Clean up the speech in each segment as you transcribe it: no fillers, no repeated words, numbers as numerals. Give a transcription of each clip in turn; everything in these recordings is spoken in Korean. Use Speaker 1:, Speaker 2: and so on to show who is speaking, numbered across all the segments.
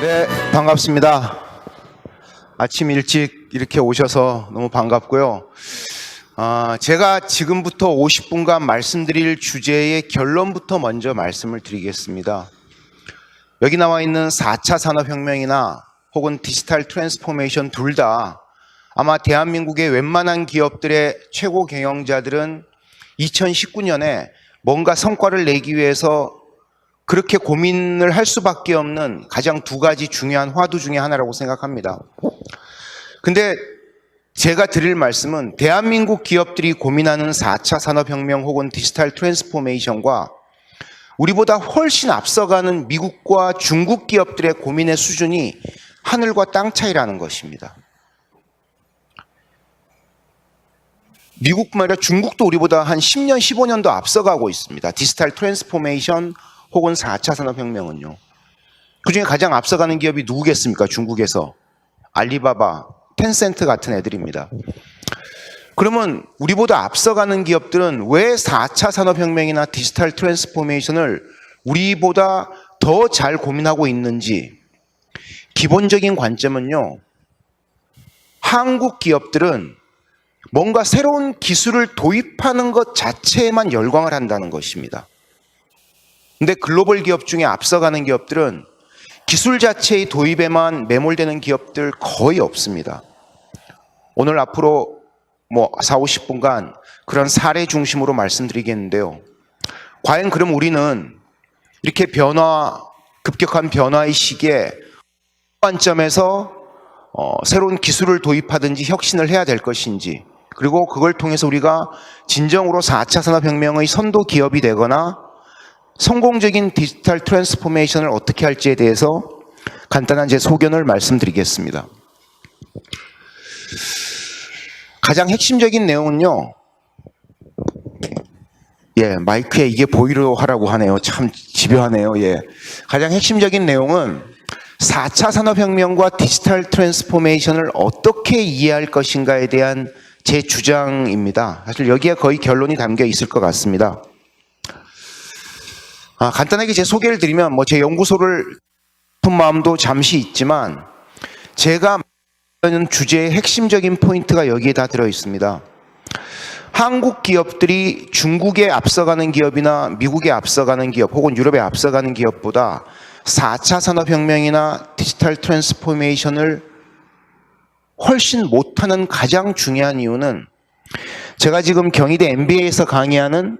Speaker 1: 네, 반갑습니다. 아침 일찍 이렇게 오셔서 너무 반갑고요. 제가 지금부터 50분간 말씀드릴 주제의 결론부터 먼저 말씀을 드리겠습니다. 여기 나와 있는 4차 산업혁명이나 혹은 디지털 트랜스포메이션 둘 다 아마 대한민국의 웬만한 기업들의 최고 경영자들은 2019년에 뭔가 성과를 내기 위해서 그렇게 고민을 할 수밖에 없는 가장 두 가지 중요한 화두 중에 하나라고 생각합니다. 근데 제가 드릴 말씀은 대한민국 기업들이 고민하는 4차 산업혁명 혹은 디지털 트랜스포메이션과 우리보다 훨씬 앞서가는 미국과 중국 기업들의 고민의 수준이 하늘과 땅 차이라는 것입니다. 미국뿐만 아니라 중국도 우리보다 한 10년, 15년도 앞서가고 있습니다. 디지털 트랜스포메이션 혹은 4차 산업혁명은요. 그중에 가장 앞서가는 기업이 누구겠습니까? 중국에서. 알리바바, 텐센트 같은 애들입니다. 그러면 우리보다 앞서가는 기업들은 왜 4차 산업혁명이나 디지털 트랜스포메이션을 우리보다 더 잘 고민하고 있는지 기본적인 관점은요. 한국 기업들은 뭔가 새로운 기술을 도입하는 것 자체에만 열광을 한다는 것입니다. 근데 글로벌 기업 중에 앞서가는 기업들은 기술 자체의 도입에만 매몰되는 기업들 거의 없습니다. 오늘 앞으로 4, 50분간 그런 사례 중심으로 말씀드리겠는데요. 과연 그럼 우리는 이렇게 급격한 변화의 시기에 관점에서 새로운 기술을 도입하든지 혁신을 해야 될 것인지, 그리고 그걸 통해서 우리가 진정으로 4차 산업혁명의 선도 기업이 되거나 성공적인 디지털 트랜스포메이션을 어떻게 할지에 대해서 간단한 제 소견을 말씀드리겠습니다. 가장 핵심적인 내용은요. 마이크에 이게 보이려 하라고 하네요. 참 집요하네요. 가장 핵심적인 내용은 4차 산업혁명과 디지털 트랜스포메이션을 어떻게 이해할 것인가에 대한 제 주장입니다. 사실 여기에 거의 결론이 담겨 있을 것 같습니다. 간단하게 제 소개를 드리면 제 연구소를 싶은 마음도 잠시 있지만 제가 말하는 주제의 핵심적인 포인트가 여기에 다 들어 있습니다. 한국 기업들이 중국에 앞서가는 기업이나 미국에 앞서가는 기업 혹은 유럽에 앞서가는 기업보다 4차 산업혁명이나 디지털 트랜스포메이션을 훨씬 못하는 가장 중요한 이유는 제가 지금 경희대 MBA에서 강의하는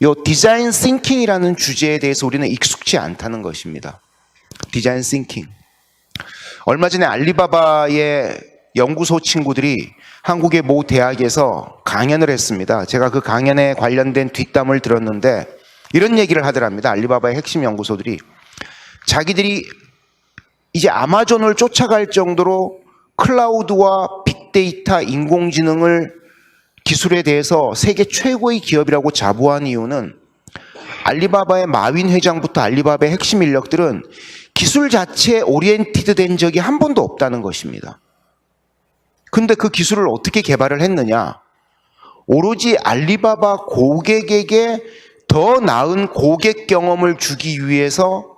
Speaker 1: 이 디자인 싱킹이라는 주제에 대해서 우리는 익숙치 않다는 것입니다. 디자인 싱킹. 얼마 전에 알리바바의 연구소 친구들이 한국의 모 대학에서 강연을 했습니다. 제가 그 강연에 관련된 뒷담을 들었는데 이런 얘기를 하더랍니다. 알리바바의 핵심 연구소들이 자기들이 이제 아마존을 쫓아갈 정도로 클라우드와 빅데이터, 인공지능을 기술에 대해서 세계 최고의 기업이라고 자부한 이유는 알리바바의 마윈 회장부터 알리바바의 핵심 인력들은 기술 자체에 오리엔티드 된 적이 한 번도 없다는 것입니다. 근데 그 기술을 어떻게 개발을 했느냐? 오로지 알리바바 고객에게 더 나은 고객 경험을 주기 위해서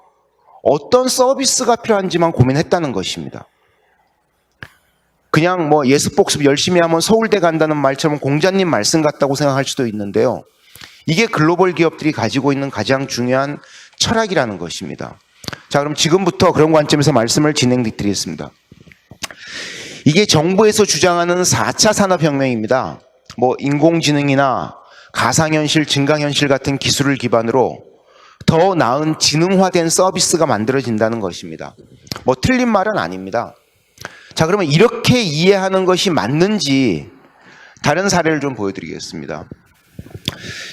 Speaker 1: 어떤 서비스가 필요한지만 고민했다는 것입니다. 그냥 예습복습 열심히 하면 서울대 간다는 말처럼 공자님 말씀 같다고 생각할 수도 있는데요. 이게 글로벌 기업들이 가지고 있는 가장 중요한 철학이라는 것입니다. 자, 그럼 지금부터 그런 관점에서 말씀을 진행드리겠습니다. 이게 정부에서 주장하는 4차 산업혁명입니다. 인공지능이나 가상현실, 증강현실 같은 기술을 기반으로 더 나은 지능화된 서비스가 만들어진다는 것입니다. 틀린 말은 아닙니다. 자, 그러면 이렇게 이해하는 것이 맞는지 다른 사례를 좀 보여드리겠습니다.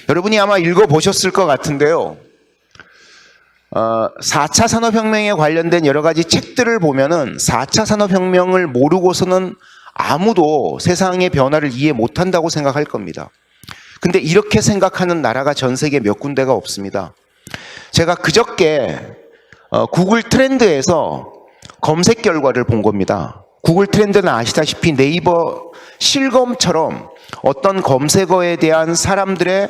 Speaker 1: 여러분이 아마 읽어보셨을 것 같은데요. 4차 산업혁명에 관련된 여러 가지 책들을 보면은 4차 산업혁명을 모르고서는 아무도 세상의 변화를 이해 못한다고 생각할 겁니다. 근데 이렇게 생각하는 나라가 전 세계 몇 군데가 없습니다. 제가 그저께 구글 트렌드에서 검색 결과를 본 겁니다. 구글 트렌드는 아시다시피 네이버 실검처럼 어떤 검색어에 대한 사람들의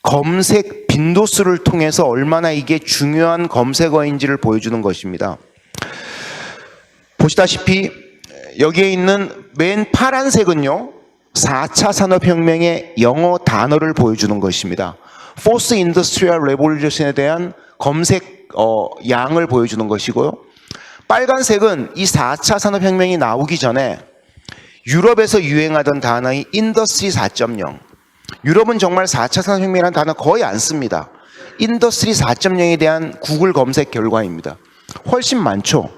Speaker 1: 검색 빈도수를 통해서 얼마나 이게 중요한 검색어인지를 보여주는 것입니다. 보시다시피 여기에 있는 맨 파란색은요, 4차 산업혁명의 영어 단어를 보여주는 것입니다. Fourth Industrial Revolution에 대한 검색 양을 보여주는 것이고요. 빨간색은 이 4차 산업혁명이 나오기 전에 유럽에서 유행하던 단어인 인더스트리 4.0. 유럽은 정말 4차 산업혁명이라는 단어 거의 안 씁니다. 인더스트리 4.0에 대한 구글 검색 결과입니다. 훨씬 많죠.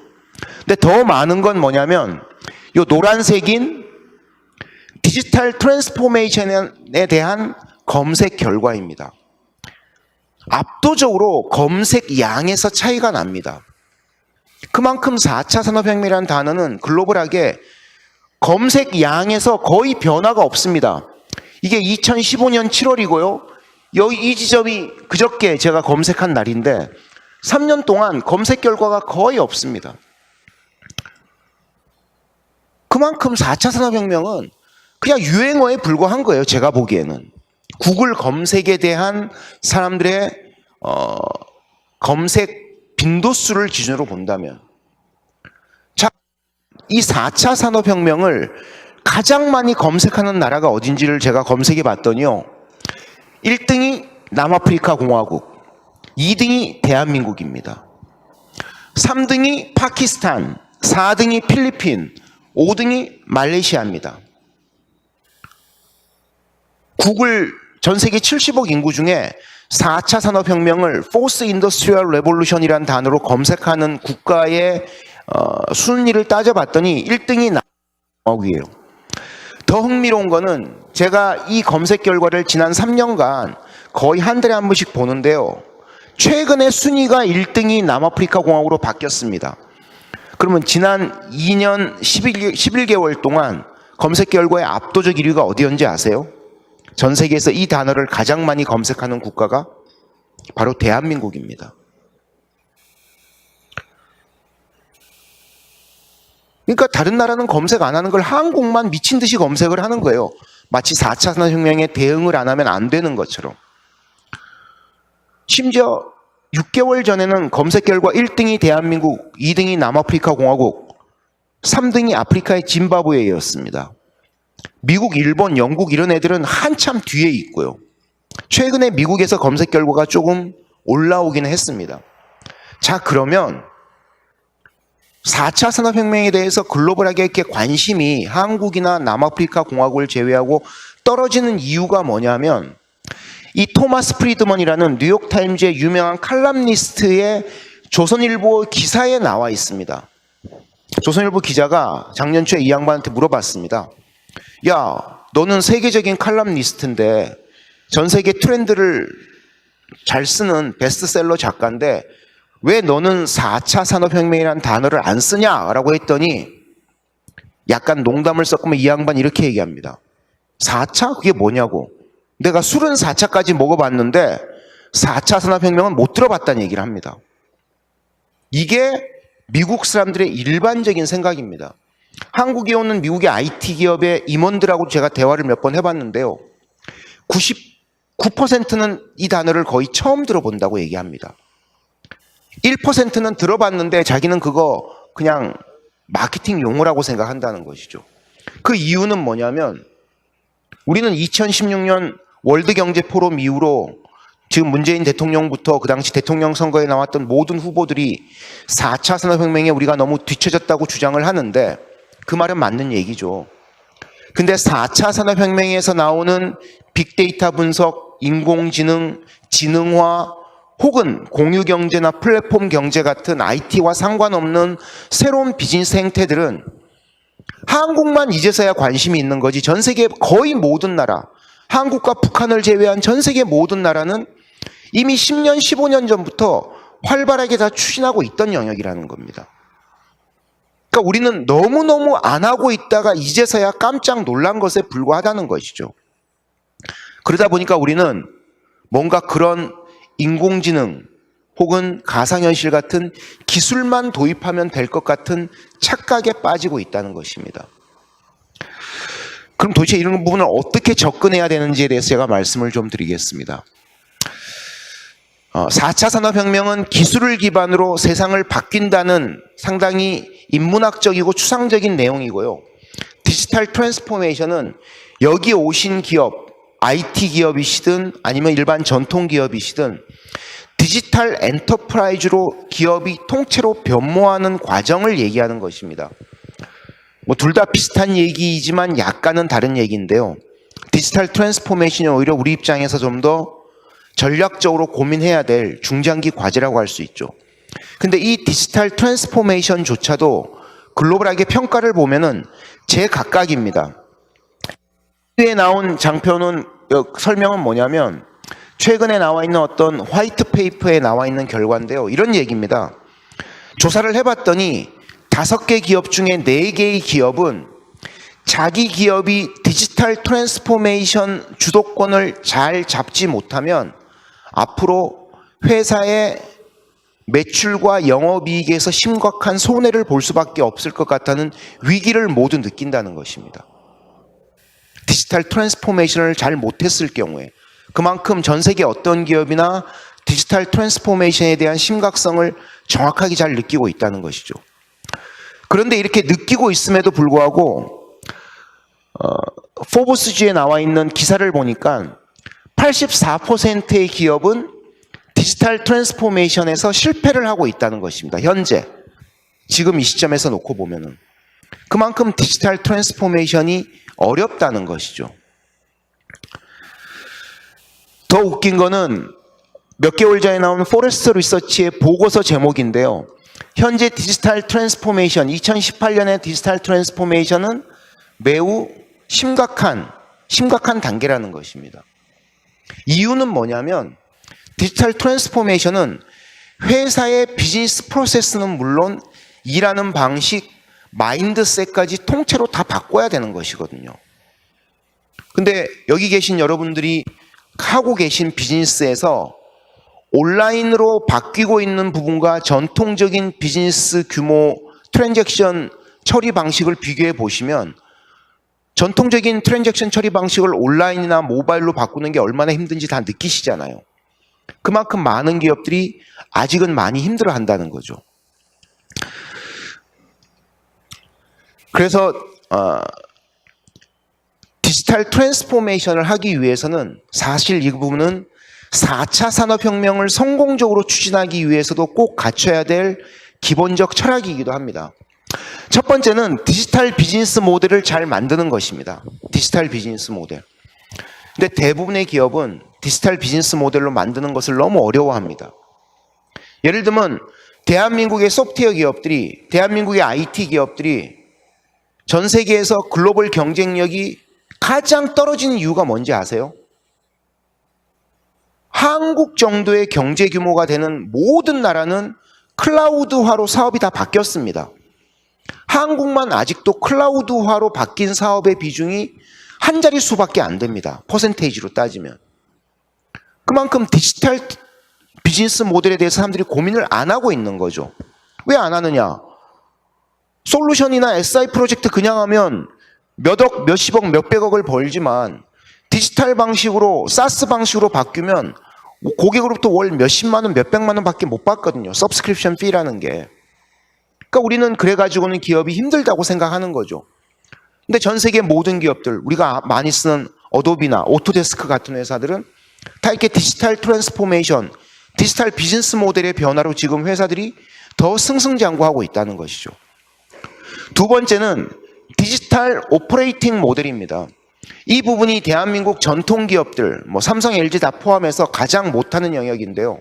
Speaker 1: 근데 더 많은 건 뭐냐면 이 노란색인 디지털 트랜스포메이션에 대한 검색 결과입니다. 압도적으로 검색 양에서 차이가 납니다. 그만큼 4차 산업혁명이라는 단어는 글로벌하게 검색 양에서 거의 변화가 없습니다. 이게 2015년 7월이고요. 여기 이 지점이 그저께 제가 검색한 날인데 3년 동안 검색 결과가 거의 없습니다. 그만큼 4차 산업혁명은 그냥 유행어에 불과한 거예요. 제가 보기에는. 구글 검색에 대한 사람들의 검색 빈도수를 기준으로 본다면, 자, 이 4차 산업혁명을 가장 많이 검색하는 나라가 어딘지를 제가 검색해 봤더니요, 1등이 남아프리카 공화국, 2등이 대한민국입니다. 3등이 파키스탄, 4등이 필리핀, 5등이 말레이시아입니다. 구글 전 세계 70억 인구 중에 4차 산업혁명을 Fourth Industrial Revolution이라는 단어로 검색하는 국가의 순위를 따져봤더니 1등이 남아국이에요. 더 흥미로운 거는 제가 이 검색 결과를 지난 3년간 거의 한 달에 한 번씩 보는데요. 최근에 순위가 1등이 남아프리카 공화국으로 바뀌었습니다. 그러면 지난 2년 11개월 동안 검색 결과의 압도적 1위가 어디였는지 아세요? 전 세계에서 이 단어를 가장 많이 검색하는 국가가 바로 대한민국입니다. 그러니까 다른 나라는 검색 안 하는 걸 한국만 미친 듯이 검색을 하는 거예요. 마치 4차 산업혁명에 대응을 안 하면 안 되는 것처럼. 심지어 6개월 전에는 검색 결과 1등이 대한민국, 2등이 남아프리카 공화국, 3등이 아프리카의 짐바브웨였습니다. 미국, 일본, 영국 이런 애들은 한참 뒤에 있고요. 최근에 미국에서 검색 결과가 조금 올라오기는 했습니다. 자, 그러면 4차 산업혁명에 대해서 글로벌하게 이렇게 관심이 한국이나 남아프리카 공화국을 제외하고 떨어지는 이유가 뭐냐면, 이 토마스 프리드먼이라는 뉴욕타임즈의 유명한 칼럼니스트의 조선일보 기사에 나와 있습니다. 조선일보 기자가 작년 초에 이 양반한테 물어봤습니다. 야, 너는 세계적인 칼럼니스트인데 전 세계 트렌드를 잘 쓰는 베스트셀러 작가인데 왜 너는 4차 산업혁명이라는 단어를 안 쓰냐라고 했더니 약간 농담을 섞으면 이 양반 이렇게 얘기합니다. 4차? 그게 뭐냐고. 내가 술은 4차까지 먹어봤는데 4차 산업혁명은 못 들어봤다는 얘기를 합니다. 이게 미국 사람들의 일반적인 생각입니다. 한국에 오는 미국의 IT 기업의 임원들하고 제가 대화를 몇 번 해봤는데요. 99%는 이 단어를 거의 처음 들어본다고 얘기합니다. 1%는 들어봤는데 자기는 그거 그냥 마케팅 용어라고 생각한다는 것이죠. 그 이유는 뭐냐면 우리는 2016년 월드경제포럼 이후로 지금 문재인 대통령부터 그 당시 대통령 선거에 나왔던 모든 후보들이 4차 산업혁명에 우리가 너무 뒤처졌다고 주장을 하는데 그 말은 맞는 얘기죠. 근데 4차 산업혁명에서 나오는 빅데이터 분석, 인공지능, 지능화 혹은 공유경제나 플랫폼 경제 같은 IT와 상관없는 새로운 비즈니스 행태들은 한국만 이제서야 관심이 있는 거지 전 세계 거의 모든 나라, 한국과 북한을 제외한 전 세계 모든 나라는 이미 10년, 15년 전부터 활발하게 다 추진하고 있던 영역이라는 겁니다. 그러니까 우리는 너무너무 안 하고 있다가 이제서야 깜짝 놀란 것에 불과하다는 것이죠. 그러다 보니까 우리는 뭔가 그런 인공지능 혹은 가상현실 같은 기술만 도입하면 될 것 같은 착각에 빠지고 있다는 것입니다. 그럼 도대체 이런 부분을 어떻게 접근해야 되는지에 대해서 제가 말씀을 좀 드리겠습니다. 4차 산업혁명은 기술을 기반으로 세상을 바뀐다는 상당히 인문학적이고 추상적인 내용이고요. 디지털 트랜스포메이션은 여기 오신 기업, IT 기업이시든 아니면 일반 전통 기업이시든 디지털 엔터프라이즈로 기업이 통째로 변모하는 과정을 얘기하는 것입니다. 뭐 둘 다 비슷한 얘기이지만 약간은 다른 얘기인데요. 디지털 트랜스포메이션이 오히려 우리 입장에서 좀 더 전략적으로 고민해야 될 중장기 과제라고 할 수 있죠. 근데 이 디지털 트랜스포메이션조차도 글로벌하게 평가를 보면은 제각각입니다. 위에 나온 장표는 설명은 뭐냐면 최근에 나와 있는 어떤 화이트 페이퍼에 나와 있는 결과인데요. 이런 얘기입니다. 조사를 해봤더니 5개 기업 중에 4개의 기업은 자기 기업이 디지털 트랜스포메이션 주도권을 잘 잡지 못하면 앞으로 회사의 매출과 영업이익에서 심각한 손해를 볼 수밖에 없을 것 같다는 위기를 모두 느낀다는 것입니다. 디지털 트랜스포메이션을 잘 못했을 경우에 그만큼 전 세계 어떤 기업이나 디지털 트랜스포메이션에 대한 심각성을 정확하게 잘 느끼고 있다는 것이죠. 그런데 이렇게 느끼고 있음에도 불구하고 포브스지에 나와 있는 기사를 보니까 84%의 기업은 디지털 트랜스포메이션에서 실패를 하고 있다는 것입니다. 현재 지금 이 시점에서 놓고 보면은 그만큼 디지털 트랜스포메이션이 어렵다는 것이죠. 더 웃긴 거는 몇 개월 전에 나온 포레스트 리서치의 보고서 제목인데요. 현재 디지털 트랜스포메이션, 2018년의 디지털 트랜스포메이션은 매우 심각한 단계라는 것입니다. 이유는 뭐냐면 디지털 트랜스포메이션은 회사의 비즈니스 프로세스는 물론 일하는 방식, 마인드셋까지 통째로 다 바꿔야 되는 것이거든요. 근데 여기 계신 여러분들이 하고 계신 비즈니스에서 온라인으로 바뀌고 있는 부분과 전통적인 비즈니스 규모 트랜잭션 처리 방식을 비교해 보시면 전통적인 트랜잭션 처리 방식을 온라인이나 모바일로 바꾸는 게 얼마나 힘든지 다 느끼시잖아요. 그만큼 많은 기업들이 아직은 많이 힘들어 한다는 거죠. 그래서 디지털 트랜스포메이션을 하기 위해서는 사실 이 부분은 4차 산업혁명을 성공적으로 추진하기 위해서도 꼭 갖춰야 될 기본적 철학이기도 합니다. 첫 번째는 디지털 비즈니스 모델을 잘 만드는 것입니다. 디지털 비즈니스 모델. 근데 대부분의 기업은 디지털 비즈니스 모델로 만드는 것을 너무 어려워합니다. 예를 들면 대한민국의 소프트웨어 기업들이, 대한민국의 IT 기업들이 전 세계에서 글로벌 경쟁력이 가장 떨어지는 이유가 뭔지 아세요? 한국 정도의 경제 규모가 되는 모든 나라는 클라우드화로 사업이 다 바뀌었습니다. 한국만 아직도 클라우드화로 바뀐 사업의 비중이 한 자릿수밖에 안 됩니다. 퍼센테이지로 따지면. 그만큼 디지털 비즈니스 모델에 대해서 사람들이 고민을 안 하고 있는 거죠. 왜 안 하느냐? 솔루션이나 SI 프로젝트 그냥 하면 몇억, 몇십억, 몇백억을 벌지만 디지털 방식으로, 사스 방식으로 바뀌면 고객으로부터 월 몇십만 원, 몇백만 원 밖에 못 받거든요. 서브스크립션 피라는 게. 그러니까 우리는 그래가지고는 기업이 힘들다고 생각하는 거죠. 근데 전 세계 모든 기업들, 우리가 많이 쓰는 어도비나 오토데스크 같은 회사들은 다 이렇게 디지털 트랜스포메이션, 디지털 비즈니스 모델의 변화로 지금 회사들이 더 승승장구하고 있다는 것이죠. 두 번째는 디지털 오퍼레이팅 모델입니다. 이 부분이 대한민국 전통 기업들, 삼성, LG 다 포함해서 가장 못하는 영역인데요.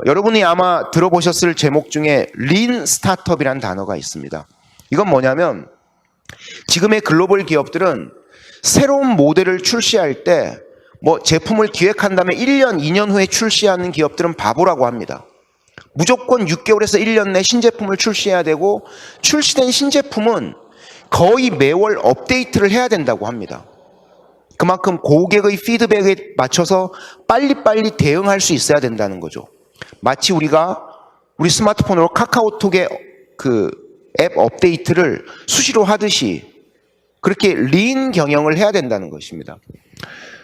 Speaker 1: 여러분이 아마 들어보셨을 제목 중에 린 스타트업이라는 단어가 있습니다. 이건 뭐냐면 지금의 글로벌 기업들은 새로운 모델을 출시할 때 제품을 기획한 다음에 1년, 2년 후에 출시하는 기업들은 바보라고 합니다. 무조건 6개월에서 1년 내 신제품을 출시해야 되고 출시된 신제품은 거의 매월 업데이트를 해야 된다고 합니다. 그만큼 고객의 피드백에 맞춰서 빨리빨리 대응할 수 있어야 된다는 거죠. 마치 우리가 우리 스마트폰으로 카카오톡의 그 앱 업데이트를 수시로 하듯이 그렇게 린 경영을 해야 된다는 것입니다.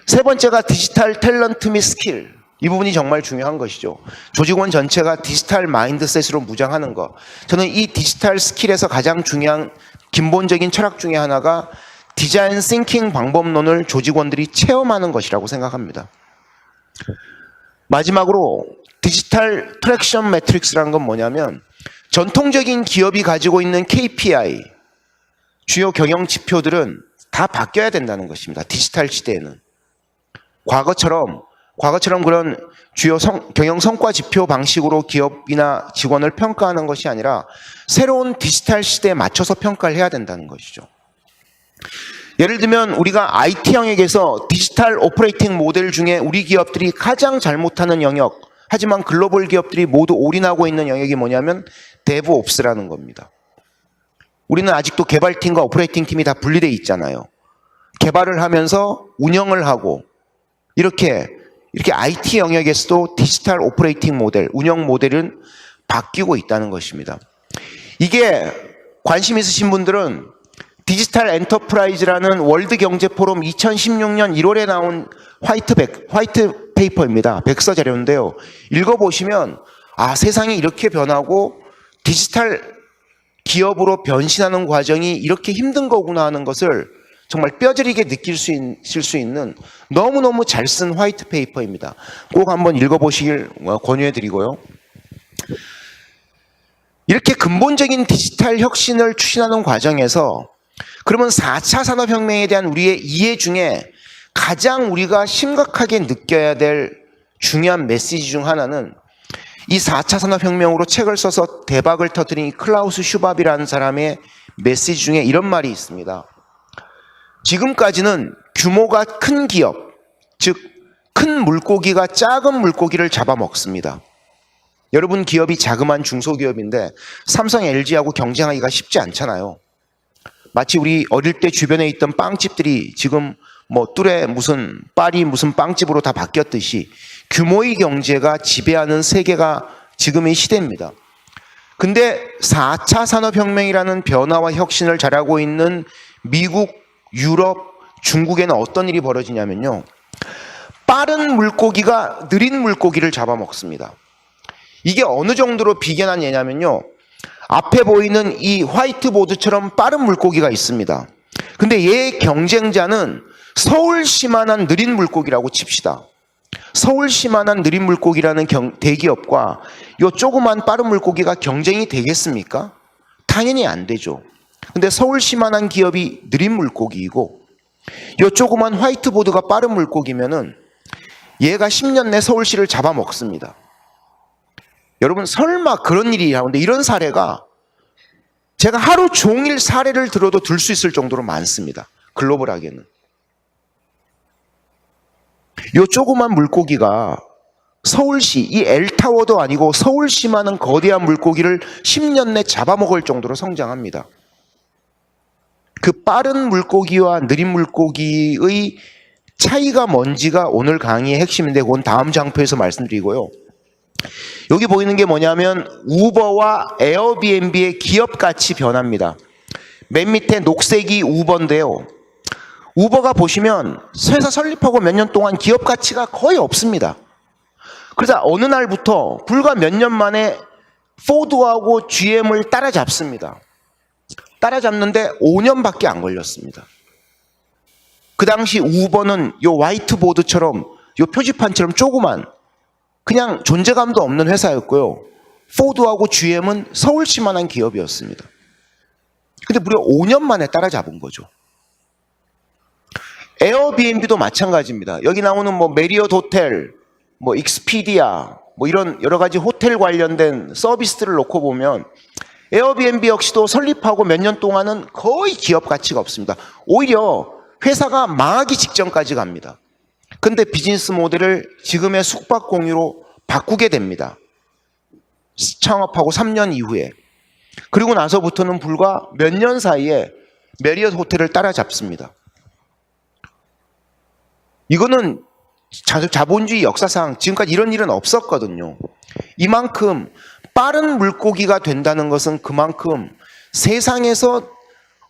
Speaker 1: 세 번째가 디지털 탤런트 및 스킬. 이 부분이 정말 중요한 것이죠. 조직원 전체가 디지털 마인드셋으로 무장하는 것. 저는 이 디지털 스킬에서 가장 중요한 근본적인 철학 중에 하나가 디자인 싱킹 방법론을 조직원들이 체험하는 것이라고 생각합니다. 마지막으로 디지털 트랙션 매트릭스라는 건 뭐냐면 전통적인 기업이 가지고 있는 KPI, 주요 경영 지표들은 다 바뀌어야 된다는 것입니다. 디지털 시대에는. 과거처럼 그런 주요 경영 성과 지표 방식으로 기업이나 직원을 평가하는 것이 아니라 새로운 디지털 시대에 맞춰서 평가를 해야 된다는 것이죠. 예를 들면 우리가 IT 영역에서 디지털 오퍼레이팅 모델 중에 우리 기업들이 가장 잘못하는 영역, 하지만 글로벌 기업들이 모두 올인하고 있는 영역이 뭐냐면 DevOps라는 겁니다. 우리는 아직도 개발팀과 오퍼레이팅 팀이 다 분리되어 있잖아요. 개발을 하면서 운영을 하고 이렇게 IT 영역에서도 디지털 오퍼레이팅 모델, 운영 모델은 바뀌고 있다는 것입니다. 이게 관심 있으신 분들은 디지털 엔터프라이즈라는 월드 경제 포럼 2016년 1월에 나온 화이트 페이퍼입니다. 백서 자료인데요. 읽어보시면 세상이 이렇게 변하고 디지털 기업으로 변신하는 과정이 이렇게 힘든 거구나 하는 것을 정말 뼈저리게 느낄 수 있는 너무너무 잘 쓴 화이트 페이퍼입니다. 꼭 한번 읽어보시길 권유해 드리고요. 이렇게 근본적인 디지털 혁신을 추진하는 과정에서 그러면 4차 산업혁명에 대한 우리의 이해 중에 가장 우리가 심각하게 느껴야 될 중요한 메시지 중 하나는 이 4차 산업혁명으로 책을 써서 대박을 터뜨린 클라우스 슈밥이라는 사람의 메시지 중에 이런 말이 있습니다. 지금까지는 규모가 큰 기업, 즉 큰 물고기가 작은 물고기를 잡아먹습니다. 여러분 기업이 자그마한 중소기업인데 삼성, LG하고 경쟁하기가 쉽지 않잖아요. 마치 우리 어릴 때 주변에 있던 빵집들이 지금 뚜레 무슨 파리 무슨 빵집으로 다 바뀌었듯이 규모의 경제가 지배하는 세계가 지금의 시대입니다. 근데 4차 산업혁명이라는 변화와 혁신을 잘하고 있는 미국, 유럽, 중국에는 어떤 일이 벌어지냐면요. 빠른 물고기가 느린 물고기를 잡아먹습니다. 이게 어느 정도로 비견한 예냐면요. 앞에 보이는 이 화이트보드처럼 빠른 물고기가 있습니다. 근데 얘의 경쟁자는 서울시만한 느린 물고기라고 칩시다. 서울시만한 느린 물고기라는 대기업과 이 조그만 빠른 물고기가 경쟁이 되겠습니까? 당연히 안 되죠. 근데 서울시만한 기업이 느린 물고기이고 이 조그만 화이트보드가 빠른 물고기면은 얘가 10년 내 서울시를 잡아먹습니다. 여러분 설마 그런 일이 나오는데 이런 사례가 제가 하루 종일 사례를 들어도 들 수 있을 정도로 많습니다. 글로벌하게는. 이 조그만 물고기가 서울시, 이 L타워도 아니고 서울시만한 거대한 물고기를 10년 내 잡아먹을 정도로 성장합니다. 그 빠른 물고기와 느린 물고기의 차이가 뭔지가 오늘 강의의 핵심인데 그건 다음 장표에서 말씀드리고요. 여기 보이는 게 뭐냐면 우버와 에어비앤비의 기업 가치 변화입니다. 맨 밑에 녹색이 우버인데요. 우버가 보시면 회사 설립하고 몇 년 동안 기업 가치가 거의 없습니다. 그러다 어느 날부터 불과 몇 년 만에 포드하고 GM을 따라잡습니다. 따라잡는데 5년밖에 안 걸렸습니다. 그 당시 우버는 요 화이트보드처럼 요 표지판처럼 조그만 그냥 존재감도 없는 회사였고요. 포드하고 GM은 서울시만한 기업이었습니다. 근데 무려 5년 만에 따라잡은 거죠. 에어비앤비도 마찬가지입니다. 여기 나오는 메리엇 호텔, 익스피디아, 이런 여러 가지 호텔 관련된 서비스들을 놓고 보면 에어비앤비 역시도 설립하고 몇 년 동안은 거의 기업 가치가 없습니다. 오히려 회사가 망하기 직전까지 갑니다. 근데 비즈니스 모델을 지금의 숙박 공유로 바꾸게 됩니다. 창업하고 3년 이후에. 그리고 나서부터는 불과 몇 년 사이에 메리엇 호텔을 따라잡습니다. 이거는 자본주의 역사상 지금까지 이런 일은 없었거든요. 이만큼 빠른 물고기가 된다는 것은 그만큼 세상에서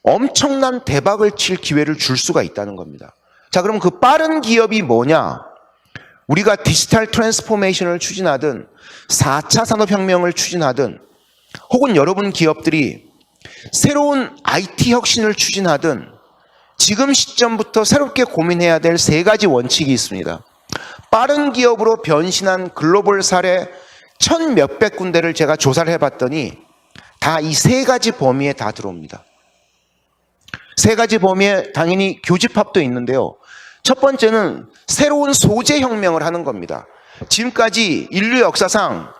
Speaker 1: 엄청난 대박을 칠 기회를 줄 수가 있다는 겁니다. 자, 그럼 그 빠른 기업이 뭐냐? 우리가 디지털 트랜스포메이션을 추진하든 4차 산업혁명을 추진하든 혹은 여러분 기업들이 새로운 IT 혁신을 추진하든 지금 시점부터 새롭게 고민해야 될 3가지 원칙이 있습니다. 빠른 기업으로 변신한 글로벌 사례 1,000몇백 군데를 제가 조사를 해봤더니 다 이 3가지 범위에 다 들어옵니다. 3가지 범위에 당연히 교집합도 있는데요. 첫 번째는 새로운 소재 혁명을 하는 겁니다. 지금까지 인류 역사상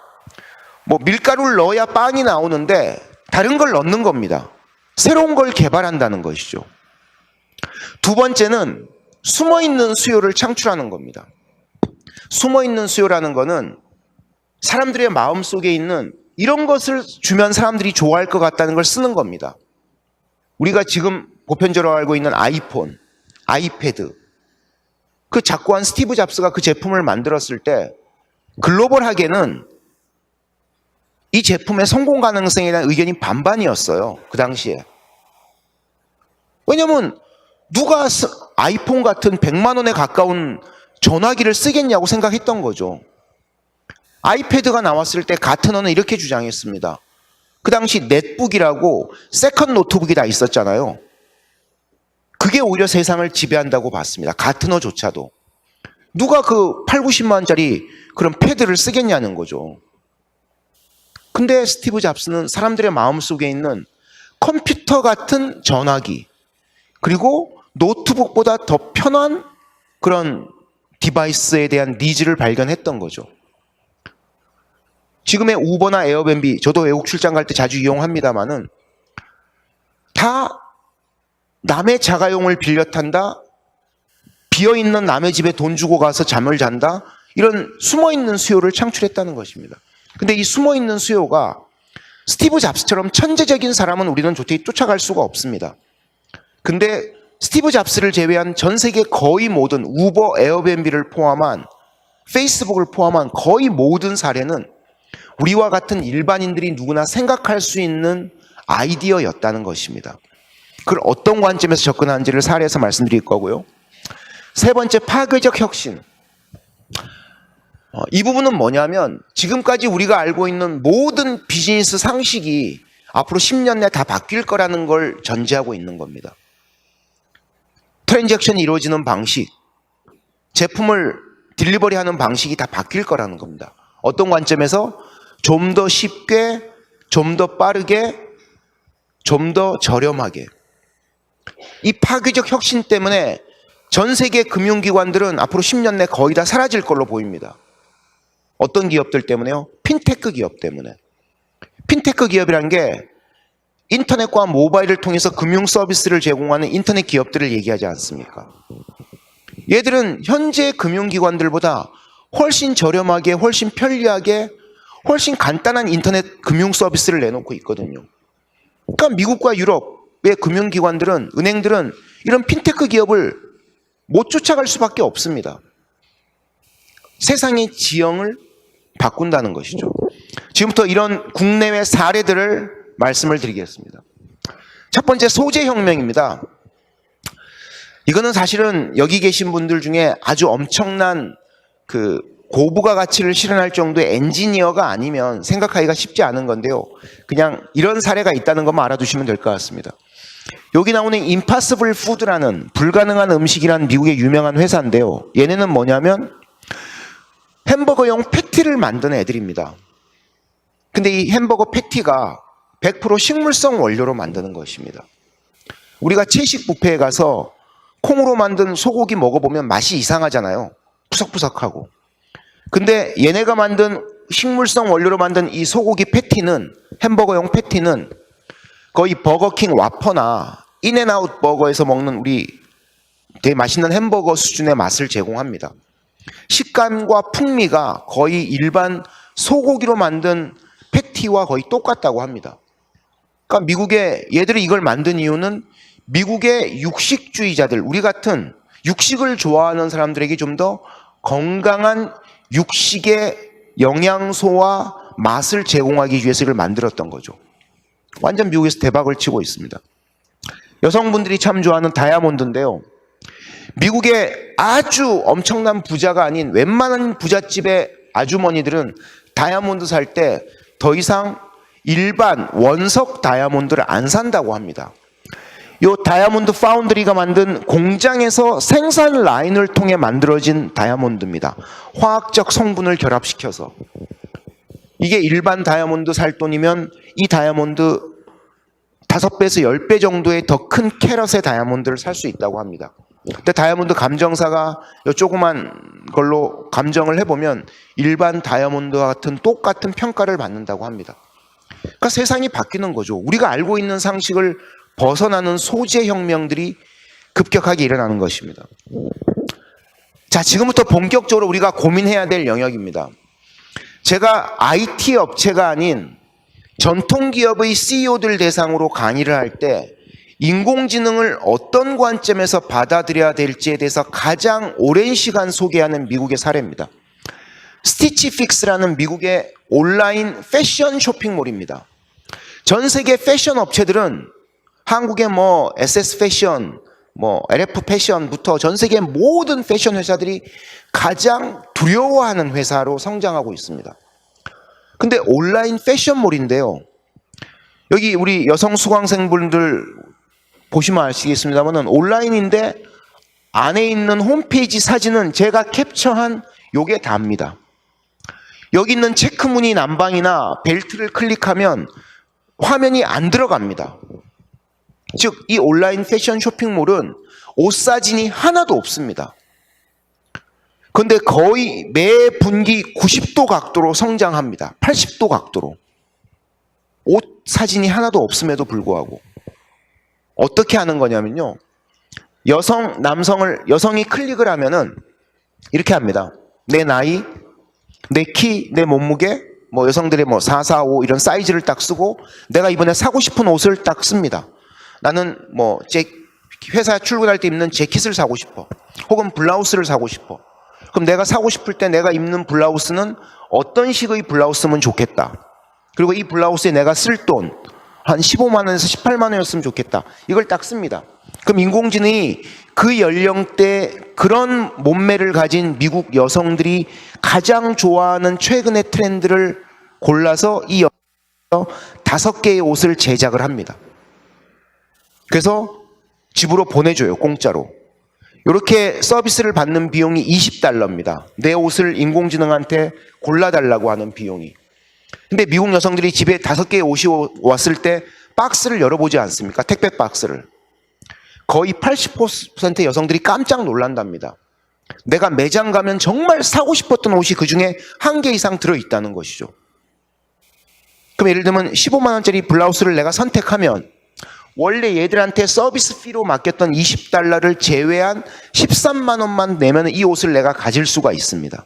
Speaker 1: 밀가루를 넣어야 빵이 나오는데 다른 걸 넣는 겁니다. 새로운 걸 개발한다는 것이죠. 두 번째는 숨어있는 수요를 창출하는 겁니다. 숨어있는 수요라는 거는 사람들의 마음속에 있는 이런 것을 주면 사람들이 좋아할 것 같다는 걸 쓰는 겁니다. 우리가 지금 보편적으로 알고 있는 아이폰, 아이패드, 그 작고한 스티브 잡스가 그 제품을 만들었을 때 글로벌하게는 이 제품의 성공 가능성에 대한 의견이 반반이었어요. 그 당시에. 왜냐면 누가 아이폰 같은 100만 원에 가까운 전화기를 쓰겠냐고 생각했던 거죠. 아이패드가 나왔을 때 가트너는 이렇게 주장했습니다. 그 당시 넷북이라고 세컨 노트북이 다 있었잖아요. 그게 오히려 세상을 지배한다고 봤습니다. 가트너조차도. 누가 그 8, 90만 원짜리 그런 패드를 쓰겠냐는 거죠. 근데 스티브 잡스는 사람들의 마음속에 있는 컴퓨터 같은 전화기, 그리고 노트북보다 더 편한 그런 디바이스에 대한 니즈를 발견했던 거죠. 지금의 우버나 에어비앤비, 저도 외국 출장 갈 때 자주 이용합니다만은 다 남의 자가용을 빌려 탄다, 비어있는 남의 집에 돈 주고 가서 잠을 잔다, 이런 숨어있는 수요를 창출했다는 것입니다. 근데 이 숨어있는 수요가 스티브 잡스처럼 천재적인 사람은 우리는 도저히 쫓아갈 수가 없습니다. 근데 스티브 잡스를 제외한 전 세계 거의 모든 우버, 에어비앤비를 포함한 페이스북을 포함한 거의 모든 사례는 우리와 같은 일반인들이 누구나 생각할 수 있는 아이디어였다는 것입니다. 그걸 어떤 관점에서 접근하는지를 사례에서 말씀드릴 거고요. 세 번째, 파괴적 혁신. 이 부분은 뭐냐면 지금까지 우리가 알고 있는 모든 비즈니스 상식이 앞으로 10년 내에 다 바뀔 거라는 걸 전제하고 있는 겁니다. 트랜잭션이 이루어지는 방식, 제품을 딜리버리하는 방식이 다 바뀔 거라는 겁니다. 어떤 관점에서? 좀 더 쉽게, 좀 더 빠르게, 좀 더 저렴하게. 이 파괴적 혁신 때문에 전 세계 금융기관들은 앞으로 10년 내 거의 다 사라질 걸로 보입니다. 어떤 기업들 때문에요? 핀테크 기업 때문에. 핀테크 기업이란 게 인터넷과 모바일을 통해서 금융 서비스를 제공하는 인터넷 기업들을 얘기하지 않습니까? 얘들은 현재 금융기관들보다 훨씬 저렴하게, 훨씬 편리하게, 훨씬 간단한 인터넷 금융 서비스를 내놓고 있거든요. 그러니까 미국과 유럽의 금융기관들은, 은행들은 이런 핀테크 기업을 못 쫓아갈 수밖에 없습니다. 세상의 지형을 바꾼다는 것이죠. 지금부터 이런 국내외 사례들을 말씀을 드리겠습니다. 첫 번째, 소재혁명입니다. 이거는 사실은 여기 계신 분들 중에 아주 엄청난 고부가 가치를 실현할 정도의 엔지니어가 아니면 생각하기가 쉽지 않은 건데요. 그냥 이런 사례가 있다는 것만 알아두시면 될 것 같습니다. 여기 나오는 임파서블 푸드라는 불가능한 음식이라는 미국의 유명한 회사인데요. 얘네는 뭐냐면 햄버거용 패티를 만드는 애들입니다. 근데 이 햄버거 패티가 100% 식물성 원료로 만드는 것입니다. 우리가 채식 뷔페에 가서 콩으로 만든 소고기 먹어보면 맛이 이상하잖아요. 푸석푸석하고. 근데 얘네가 만든 식물성 원료로 만든 이 소고기 패티는, 햄버거용 패티는 거의 버거킹 와퍼나 인앤아웃 버거에서 먹는 우리 되게 맛있는 햄버거 수준의 맛을 제공합니다. 식감과 풍미가 거의 일반 소고기로 만든 패티와 거의 똑같다고 합니다. 그러니까 미국에 얘들이 이걸 만든 이유는 미국의 육식주의자들, 우리 같은 육식을 좋아하는 사람들에게 좀 더 건강한 육식의 영양소와 맛을 제공하기 위해서 이걸 만들었던 거죠. 완전 미국에서 대박을 치고 있습니다. 여성분들이 참 좋아하는 다이아몬드인데요. 미국의 아주 엄청난 부자가 아닌 웬만한 부잣집의 아주머니들은 다이아몬드 살 때 더 이상 일반 원석 다이아몬드를 안 산다고 합니다. 이 다이아몬드 파운드리가 만든 공장에서 생산 라인을 통해 만들어진 다이아몬드입니다. 화학적 성분을 결합시켜서. 이게 일반 다이아몬드 살 돈이면 이 다이아몬드 5배에서 10배 정도의 더 큰 캐럿의 다이아몬드를 살 수 있다고 합니다. 근데 다이아몬드 감정사가 이 조그만 걸로 감정을 해보면 일반 다이아몬드와 같은 똑같은 평가를 받는다고 합니다. 그러니까 세상이 바뀌는 거죠. 우리가 알고 있는 상식을 벗어나는 소재 혁명들이 급격하게 일어나는 것입니다. 자, 지금부터 본격적으로 우리가 고민해야 될 영역입니다. 제가 IT 업체가 아닌 전통기업의 CEO들 대상으로 강의를 할 때 인공지능을 어떤 관점에서 받아들여야 될지에 대해서 가장 오랜 시간 소개하는 미국의 사례입니다. 스티치픽스라는 미국의 온라인 패션 쇼핑몰입니다. 전 세계 패션 업체들은 한국의 SS 패션, LF 패션부터 전 세계 모든 패션 회사들이 가장 두려워하는 회사로 성장하고 있습니다. 근데 온라인 패션몰인데요. 여기 우리 여성 수강생분들 보시면 아시겠습니다만 온라인인데 안에 있는 홈페이지 사진은 제가 캡처한 요게 다입니다. 여기 있는 체크무늬 남방이나 벨트를 클릭하면 화면이 안 들어갑니다. 즉, 이 온라인 패션 쇼핑몰은 옷 사진이 하나도 없습니다. 그런데 거의 매 분기 90도 각도로 성장합니다. 80도 각도로. 옷 사진이 하나도 없음에도 불구하고. 어떻게 하는 거냐면요. 여성이 클릭을 하면은 이렇게 합니다. 내 나이, 내 키, 내 몸무게, 여성들의 4, 4, 5 이런 사이즈를 딱 쓰고 내가 이번에 사고 싶은 옷을 딱 씁니다. 나는 회사 출근할 때 입는 재킷을 사고 싶어. 혹은 블라우스를 사고 싶어. 그럼 내가 사고 싶을 때 내가 입는 블라우스는 어떤 식의 블라우스면 좋겠다. 그리고 이 블라우스에 내가 쓸 돈 한 15만 원에서 18만 원이었으면 좋겠다. 이걸 딱 씁니다. 그럼 인공지능이 그 연령대 그런 몸매를 가진 미국 여성들이 가장 좋아하는 최근의 트렌드를 골라서 이 5개의 옷을 제작을 합니다. 그래서 집으로 보내줘요. 공짜로. 이렇게 서비스를 받는 비용이 $20입니다. 내 옷을 인공지능한테 골라달라고 하는 비용이. 근데 미국 여성들이 집에 5개의 옷이 왔을 때 박스를 열어보지 않습니까? 택배 박스를. 거의 80% 여성들이 깜짝 놀란답니다. 내가 매장 가면 정말 사고 싶었던 옷이 그중에 1개 이상 들어있다는 것이죠. 그럼 예를 들면 15만 원짜리 블라우스를 내가 선택하면 원래 얘들한테 서비스 피로 맡겼던 $20를 제외한 13만 원만 내면 이 옷을 내가 가질 수가 있습니다.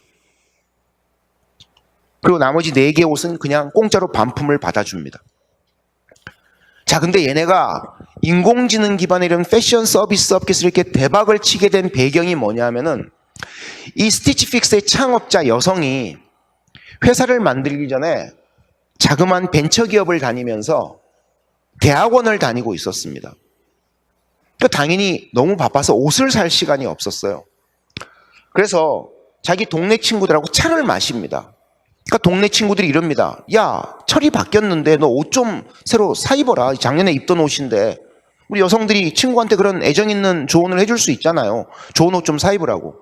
Speaker 1: 그리고 나머지 4개의 옷은 그냥 공짜로 반품을 받아줍니다. 자, 근데 얘네가 인공지능 기반의 이런 패션 서비스 업계에서 이렇게 대박을 치게 된 배경이 뭐냐 하면은 이 스티치픽스의 창업자 여성이 회사를 만들기 전에 자그마한 벤처기업을 다니면서 대학원을 다니고 있었습니다. 당연히 너무 바빠서 옷을 살 시간이 없었어요. 그래서 자기 동네 친구들하고 차를 마십니다. 그러니까 동네 친구들이 이럽니다. 야, 철이 바뀌었는데 너 옷 좀 새로 사 입어라. 작년에 입던 옷인데. 우리 여성들이 친구한테 그런 애정 있는 조언을 해줄 수 있잖아요. 좋은 옷 좀 사 입으라고.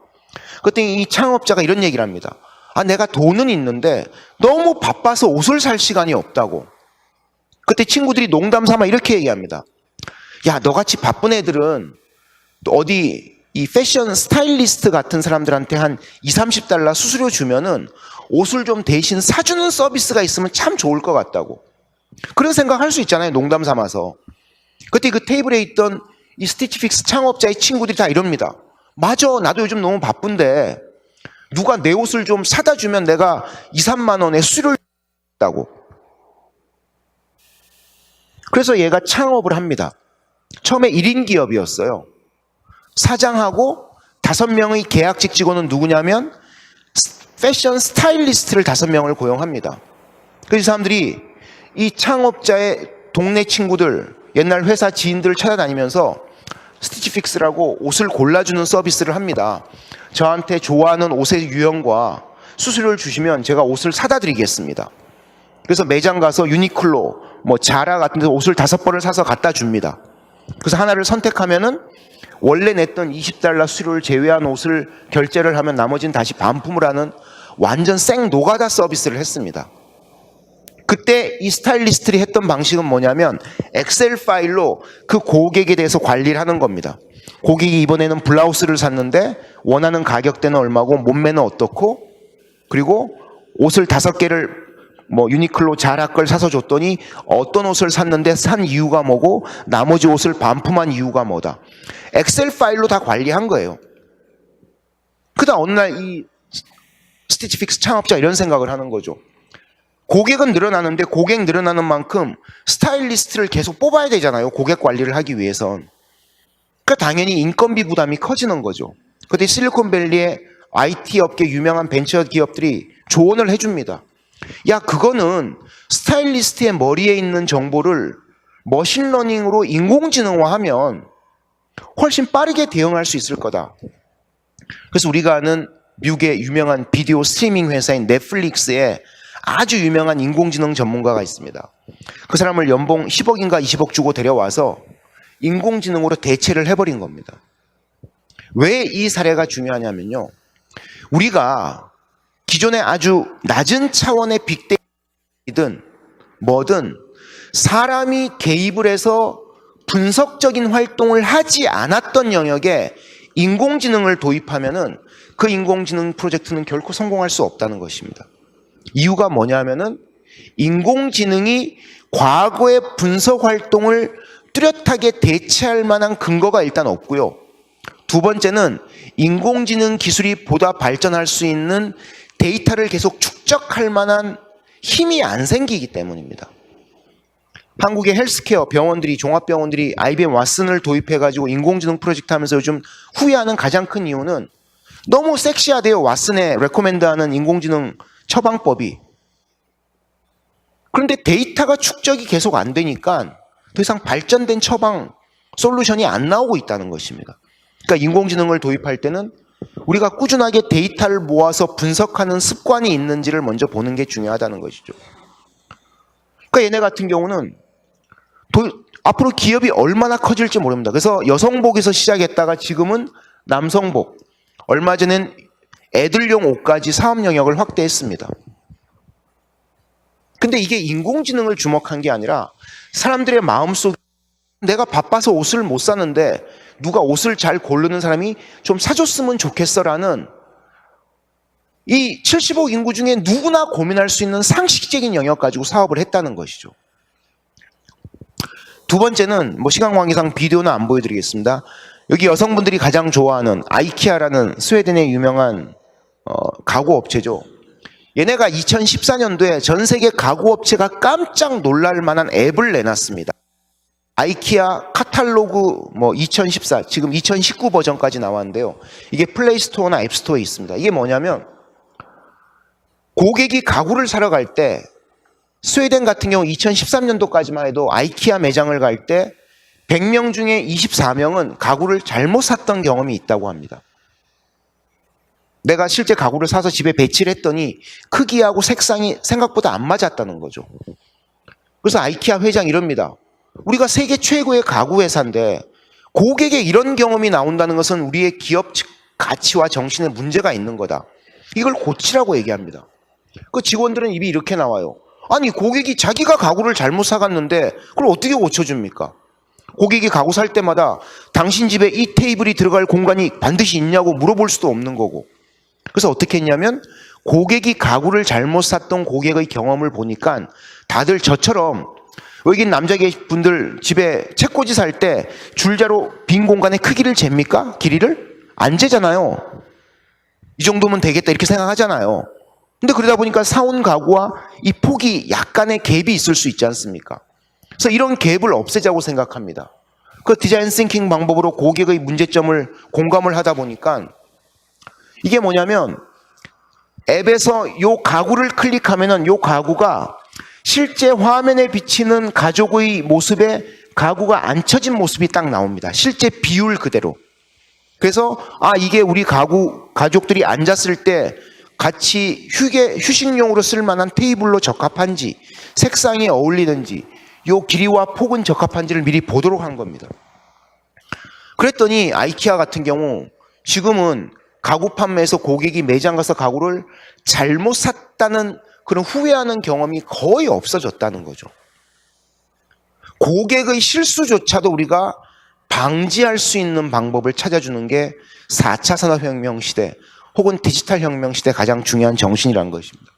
Speaker 1: 그랬더니 이 창업자가 이런 얘기를 합니다. 내가 돈은 있는데 너무 바빠서 옷을 살 시간이 없다고. 그때 친구들이 농담 삼아 이렇게 얘기합니다. 야, 너같이 바쁜 애들은 어디 이 패션 스타일리스트 같은 사람들한테 한 $20-30 수수료 주면은 옷을 좀 대신 사주는 서비스가 있으면 참 좋을 것 같다고. 그런 생각 할 수 있잖아요. 농담 삼아서. 그때 그 테이블에 있던 이 스티치픽스 창업자의 친구들이 다 이럽니다. 맞아, 나도 요즘 너무 바쁜데 누가 내 옷을 좀 사다 주면 내가 2-3만 원의 수수료를 준다고. 그래서 얘가 창업을 합니다. 처음에 1인 기업이었어요. 사장하고 5명의 계약직 직원은 누구냐면 패션 스타일리스트를 5명을 고용합니다. 그래서 이 사람들이 이 창업자의 동네 친구들, 옛날 회사 지인들을 찾아다니면서 스티치픽스라고 옷을 골라주는 서비스를 합니다. 저한테 좋아하는 옷의 유형과 수수료를 주시면 제가 옷을 사다 드리겠습니다. 그래서 매장 가서 유니클로, 자라 같은 데서 옷을 5벌을 사서 갖다 줍니다. 그래서 하나를 선택하면은 원래 냈던 $20 수수료를 제외한 옷을 결제를 하면 나머지는 다시 반품을 하는 완전 생 노가다 서비스를 했습니다. 그때 이 스타일리스트들이 했던 방식은 뭐냐면 엑셀 파일로 그 고객에 대해서 관리를 하는 겁니다. 고객이 이번에는 블라우스를 샀는데 원하는 가격대는 얼마고 몸매는 어떻고, 그리고 옷을 5개를 유니클로 자라 걸 사서 줬더니 어떤 옷을 샀는데 산 이유가 뭐고 나머지 옷을 반품한 이유가 뭐다. 엑셀 파일로 다 관리한 거예요. 그다음 어느 날 이 스티치픽스 창업자 이런 생각을 하는 거죠. 고객은 늘어나는데 고객 늘어나는 만큼 스타일리스트를 계속 뽑아야 되잖아요. 고객 관리를 하기 위해선. 그러니까 당연히 인건비 부담이 커지는 거죠. 그때 실리콘밸리의 IT 업계 유명한 벤처 기업들이 조언을 해줍니다. 야, 그거는 스타일리스트의 머리에 있는 정보를 머신러닝으로 인공지능화하면 훨씬 빠르게 대응할 수 있을 거다. 그래서 우리가 아는 미국의 유명한 비디오 스트리밍 회사인 넷플릭스에 아주 유명한 인공지능 전문가가 있습니다. 그 사람을 연봉 10억인가 20억 주고 데려와서 인공지능으로 대체를 해버린 겁니다. 왜 이 사례가 중요하냐면요. 우리가 기존에 아주 낮은 차원의 빅데이터든 뭐든 사람이 개입을 해서 분석적인 활동을 하지 않았던 영역에 인공지능을 도입하면은 그 인공지능 프로젝트는 결코 성공할 수 없다는 것입니다. 이유가 뭐냐면은 인공지능이 과거의 분석 활동을 뚜렷하게 대체할 만한 근거가 일단 없고요. 두 번째는 인공지능 기술이 보다 발전할 수 있는 데이터를 계속 축적할 만한 힘이 안 생기기 때문입니다. 한국의 헬스케어 병원들이, 종합병원들이 IBM 왓슨을 도입해가지고 인공지능 프로젝트 하면서 요즘 후회하는 가장 큰 이유는 너무 섹시하대요. 왓슨에 레코멘드하는 인공지능 처방법이. 그런데 데이터가 축적이 계속 안 되니까 더 이상 발전된 처방 솔루션이 안 나오고 있다는 것입니다. 그러니까 인공지능을 도입할 때는 우리가 꾸준하게 데이터를 모아서 분석하는 습관이 있는지를 먼저 보는 게 중요하다는 것이죠. 그러니까 얘네 같은 경우는 앞으로 기업이 얼마나 커질지 모릅니다. 그래서 여성복에서 시작했다가 지금은 남성복, 얼마 전엔 애들용 옷까지 사업 영역을 확대했습니다. 근데 이게 인공지능을 주목한 게 아니라 사람들의 마음속에 내가 바빠서 옷을 못 사는데 누가 옷을 잘 고르는 사람이 좀 사줬으면 좋겠어라는 이 70억 인구 중에 누구나 고민할 수 있는 상식적인 영역 가지고 사업을 했다는 것이죠. 두 번째는 시간 관계상 비디오는 안 보여드리겠습니다. 여기 여성분들이 가장 좋아하는 아이키아라는 스웨덴의 유명한 가구 업체죠. 얘네가 2014년도에 전 세계 가구 업체가 깜짝 놀랄 만한 앱을 내놨습니다. 아이키아 카탈로그 2014, 지금 2019 버전까지 나왔는데요. 이게 플레이스토어나 앱스토어에 있습니다. 이게 뭐냐면 고객이 가구를 사러 갈 때 스웨덴 같은 경우 2013년도까지만 해도 아이키아 매장을 갈 때 100명 중에 24명은 가구를 잘못 샀던 경험이 있다고 합니다. 내가 실제 가구를 사서 집에 배치를 했더니 크기하고 색상이 생각보다 안 맞았다는 거죠. 그래서 아이키아 회장이 이럽니다. 우리가 세계 최고의 가구 회사인데 고객의 이런 경험이 나온다는 것은 우리의 기업 가치와 정신에 문제가 있는 거다. 이걸 고치라고 얘기합니다. 그 직원들은 입이 이렇게 나와요. 아니, 고객이 자기가 가구를 잘못 사갔는데 그걸 어떻게 고쳐줍니까? 고객이 가구 살 때마다 당신 집에 이 테이블이 들어갈 공간이 반드시 있냐고 물어볼 수도 없는 거고. 그래서 어떻게 했냐면 고객이 가구를 잘못 샀던 고객의 경험을 보니까 다들 저처럼 여기 남자분들 집에 책꽂이 살 때 줄자로 빈 공간의 크기를 잽니까? 길이를? 안 재잖아요. 이 정도면 되겠다 이렇게 생각하잖아요. 근데 그러다 보니까 사온 가구와 이 폭이 약간의 갭이 있을 수 있지 않습니까? 그래서 이런 갭을 없애자고 생각합니다. 그 디자인 싱킹 방법으로 고객의 문제점을 공감을 하다 보니까 이게 뭐냐면 앱에서 요 가구를 클릭하면은 요 가구가 실제 화면에 비치는 가족의 모습에 가구가 안 쳐진 모습이 딱 나옵니다. 실제 비율 그대로. 그래서 이게 우리 가족들이 앉았을 때 같이 휴식용으로 쓸 만한 테이블로 적합한지, 색상이 어울리는지, 요 길이와 폭은 적합한지를 미리 보도록 한 겁니다. 그랬더니 아이키아 같은 경우 지금은 가구 판매에서 고객이 매장 가서 가구를 잘못 샀다는 그런 후회하는 경험이 거의 없어졌다는 거죠. 고객의 실수조차도 우리가 방지할 수 있는 방법을 찾아주는 게 4차 산업혁명 시대 혹은 디지털 혁명 시대 가장 중요한 정신이라는 것입니다.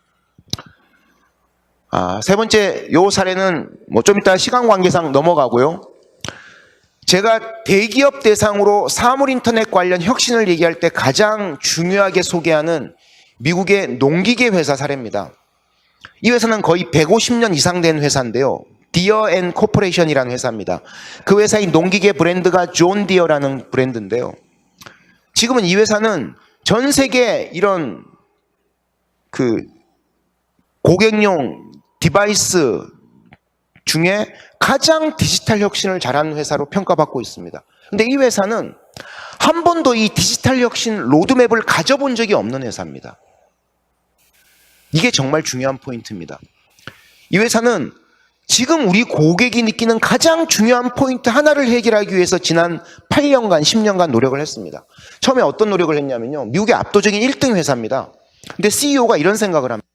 Speaker 1: 세 번째 요 사례는 좀 이따 시간 관계상 넘어가고요. 제가 대기업 대상으로 사물 인터넷 관련 혁신을 얘기할 때 가장 중요하게 소개하는 미국의 농기계 회사 사례입니다. 이 회사는 거의 150년 이상 된 회사인데요. 디어 앤 코퍼레이션이라는 회사입니다. 그 회사의 농기계 브랜드가 존 디어라는 브랜드인데요. 지금은 이 회사는 전 세계 이런 고객용 디바이스 중에 가장 디지털 혁신을 잘하는 회사로 평가받고 있습니다. 근데 이 회사는 한 번도 이 디지털 혁신 로드맵을 가져본 적이 없는 회사입니다. 이게 정말 중요한 포인트입니다. 이 회사는 지금 우리 고객이 느끼는 가장 중요한 포인트 하나를 해결하기 위해서 지난 8년간, 10년간 노력을 했습니다. 처음에 어떤 노력을 했냐면요. 미국의 압도적인 1등 회사입니다. 근데 CEO가 이런 생각을 합니다.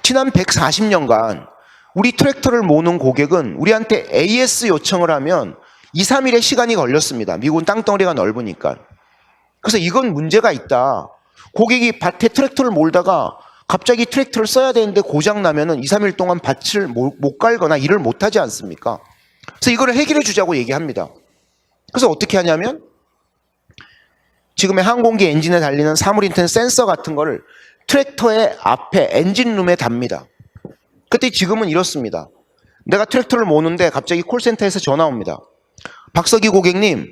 Speaker 1: 지난 140년간 우리 트랙터를 모으는 고객은 우리한테 AS 요청을 하면 2, 3일의 시간이 걸렸습니다. 미국은 땅덩어리가 넓으니까. 그래서 이건 문제가 있다. 고객이 밭에 트랙터를 몰다가 갑자기 트랙터를 써야 되는데 고장 나면은 2, 3일 동안 밭을 못 갈거나 일을 못 하지 않습니까? 그래서 이거를 해결해 주자고 얘기합니다. 그래서 어떻게 하냐면 지금의 항공기 엔진에 달리는 사물 인터넷 센서 같은 거를 트랙터의 앞에 엔진룸에 답니다. 그때 지금은 이렇습니다. 내가 트랙터를 모으는데 갑자기 콜센터에서 전화 옵니다. 박석희 고객님,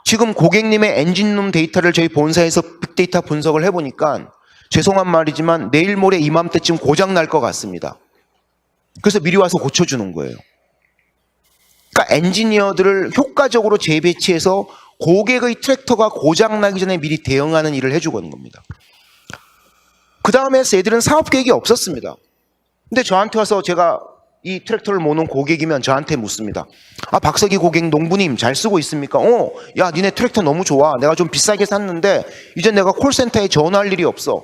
Speaker 1: 지금 고객님의 엔진룸 데이터를 저희 본사에서 빅데이터 분석을 해보니까 죄송한 말이지만 내일 모레 이맘때쯤 고장 날 것 같습니다. 그래서 미리 와서 고쳐주는 거예요. 그러니까 엔지니어들을 효과적으로 재배치해서 고객의 트랙터가 고장 나기 전에 미리 대응하는 일을 해주는 겁니다. 그 다음에 애들은 사업 계획이 없었습니다. 근데 저한테 와서 제가 이 트랙터를 모으는 고객이면 저한테 묻습니다. 박석희 고객 농부님 잘 쓰고 있습니까? 야 니네 트랙터 너무 좋아. 내가 좀 비싸게 샀는데 이제 내가 콜센터에 전화할 일이 없어.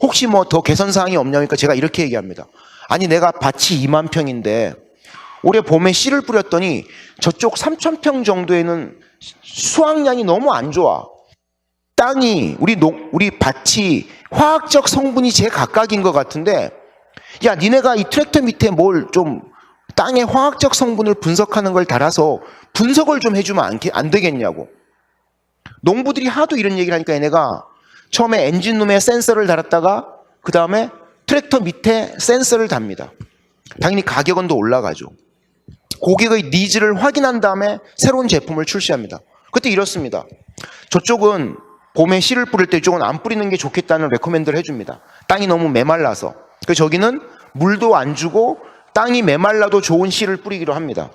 Speaker 1: 혹시 뭐 더 개선사항이 없냐니까 제가 이렇게 얘기합니다. 아니 내가 밭이 2만 평인데 올해 봄에 씨를 뿌렸더니 저쪽 3,000평 정도에는 수확량이 너무 안 좋아. 땅이 우리 밭이 화학적 성분이 제 각각인 것 같은데 야 니네가 이 트랙터 밑에 뭘 좀 땅의 화학적 성분을 분석하는 걸 달아서 분석을 좀 해주면 안 되겠냐고. 농부들이 하도 이런 얘기를 하니까 얘네가 처음에 엔진룸에 센서를 달았다가 그 다음에 트랙터 밑에 센서를 답니다. 당연히 가격은 더 올라가죠. 고객의 니즈를 확인한 다음에 새로운 제품을 출시합니다. 그때 이렇습니다. 저쪽은 봄에 씨를 뿌릴 때 이쪽은 안 뿌리는 게 좋겠다는 레코멘드를 해줍니다. 땅이 너무 메말라서. 그래서 저기는 물도 안 주고 땅이 메말라도 좋은 씨를 뿌리기로 합니다.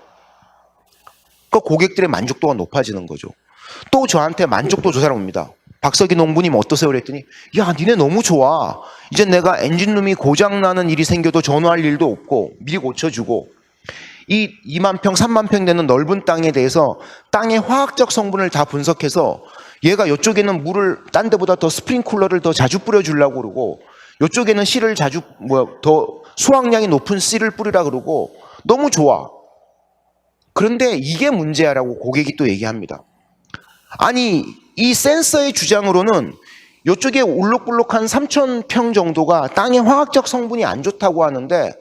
Speaker 1: 그 고객들의 만족도가 높아지는 거죠. 또 저한테 만족도 조사를 옵니다. 박석희 농부님 어떠세요? 그랬더니 야 니네 너무 좋아. 이제 내가 엔진룸이 고장나는 일이 생겨도 전화할 일도 없고 미리 고쳐주고 이 2만 평, 3만 평 되는 넓은 땅에 대해서 땅의 화학적 성분을 다 분석해서 얘가 이쪽에는 물을 딴 데보다 더 스프링쿨러를 더 자주 뿌려주려고 그러고 이쪽에는 씨를 더 수확량이 높은 씨를 뿌리라 그러고 너무 좋아. 그런데 이게 문제야라고 고객이 또 얘기합니다. 아니 이 센서의 주장으로는 이쪽에 울룩불룩한 3,000평 정도가 땅의 화학적 성분이 안 좋다고 하는데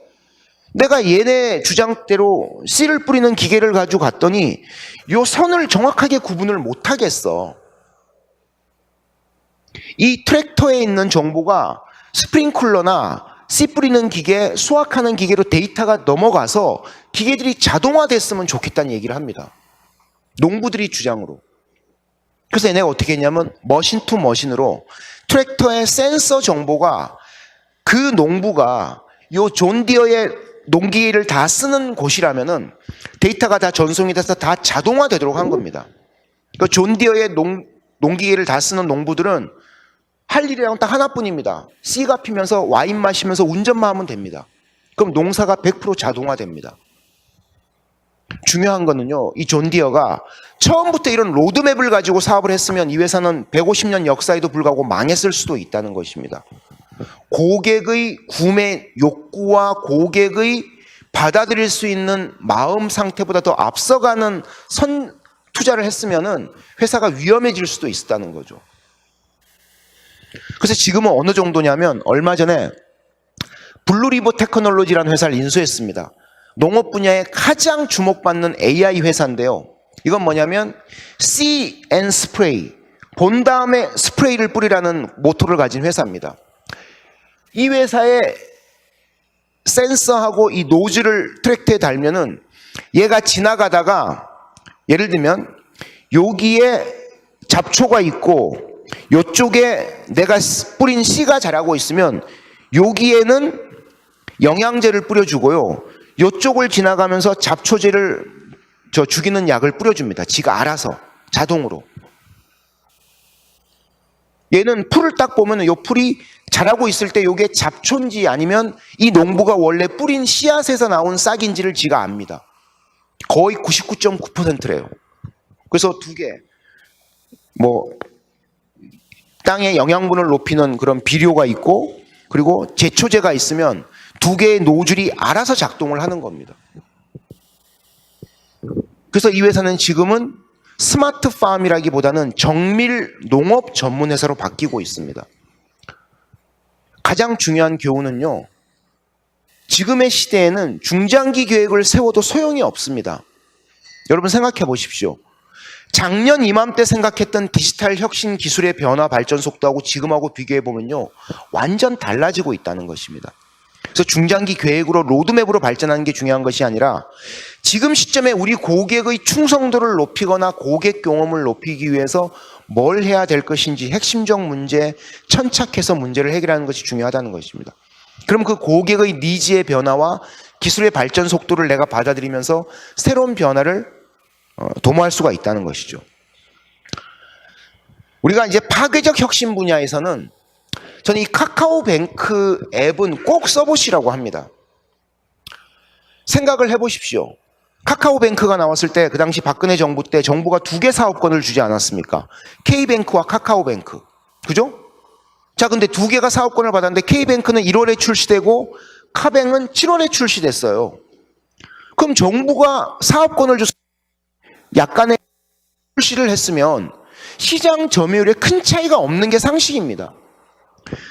Speaker 1: 내가 얘네 주장대로 씨를 뿌리는 기계를 가지고 갔더니 이 선을 정확하게 구분을 못 하겠어. 이 트랙터에 있는 정보가 스프링쿨러나 씨 뿌리는 기계, 수확하는 기계로 데이터가 넘어가서 기계들이 자동화됐으면 좋겠다는 얘기를 합니다. 농부들이 주장으로. 그래서 얘네가 어떻게 했냐면 머신 투 머신으로 트랙터의 센서 정보가 그 농부가 요 존 디어의 농기계를 다 쓰는 곳이라면은 데이터가 다 전송이 돼서 다 자동화되도록 한 겁니다. 그러니까 존 디어의 농기계를 다 쓰는 농부들은 할 일이랑 딱 하나뿐입니다. 씨가 피면서 와인 마시면서 운전만 하면 됩니다. 그럼 농사가 100% 자동화됩니다. 중요한 거는요, 이 존 디어가 처음부터 이런 로드맵을 가지고 사업을 했으면 이 회사는 150년 역사에도 불구하고 망했을 수도 있다는 것입니다. 고객의 구매 욕구와 고객의 받아들일 수 있는 마음 상태보다 더 앞서가는 투자를 했으면은 회사가 위험해질 수도 있었다는 거죠. 그래서 지금은 어느 정도냐면 얼마 전에 블루리버 테크놀로지라는 회사를 인수했습니다. 농업 분야에 가장 주목받는 AI 회사인데요. 이건 뭐냐면 See and Spray, 본 다음에 스프레이를 뿌리라는 모토를 가진 회사입니다. 이 회사의 센서하고 이 노즐을 트랙터에 달면은 얘가 지나가다가 예를 들면 여기에 잡초가 있고 이쪽에 내가 뿌린 씨가 자라고 있으면 여기에는 영양제를 뿌려주고요. 이쪽을 지나가면서 잡초제를 죽이는 약을 뿌려줍니다. 지가 알아서 자동으로. 얘는 풀을 딱 보면 이 풀이 자라고 있을 때 이게 잡초인지 아니면 이 농부가 원래 뿌린 씨앗에서 나온 싹인지를 지가 압니다. 거의 99.9%래요. 그래서 두 개, 땅의 영양분을 높이는 그런 비료가 있고 그리고 제초제가 있으면 두 개의 노즐이 알아서 작동을 하는 겁니다. 그래서 이 회사는 지금은 스마트팜이라기보다는 정밀 농업 전문 회사로 바뀌고 있습니다. 가장 중요한 교훈은요, 지금의 시대에는 중장기 계획을 세워도 소용이 없습니다. 여러분 생각해 보십시오. 작년 이맘때 생각했던 디지털 혁신 기술의 변화 발전 속도하고 지금하고 비교해 보면요, 완전 달라지고 있다는 것입니다. 그래서 중장기 계획으로 로드맵으로 발전하는 게 중요한 것이 아니라 지금 시점에 우리 고객의 충성도를 높이거나 고객 경험을 높이기 위해서 뭘 해야 될 것인지 핵심적 문제, 천착해서 문제를 해결하는 것이 중요하다는 것입니다. 그럼 그 고객의 니즈의 변화와 기술의 발전 속도를 내가 받아들이면서 새로운 변화를 도모할 수가 있다는 것이죠. 우리가 이제 파괴적 혁신 분야에서는 저는 이 카카오뱅크 앱은 꼭 써보시라고 합니다. 생각을 해보십시오. 카카오뱅크가 나왔을 때 그 당시 박근혜 정부 때 정부가 두 개 사업권을 주지 않았습니까? K뱅크와 카카오뱅크. 그죠? 자, 근데 두 개가 사업권을 받았는데 K뱅크는 1월에 출시되고 카뱅은 7월에 출시됐어요. 그럼 정부가 사업권을 줘서 약간의 출시를 했으면 시장 점유율에 큰 차이가 없는 게 상식입니다.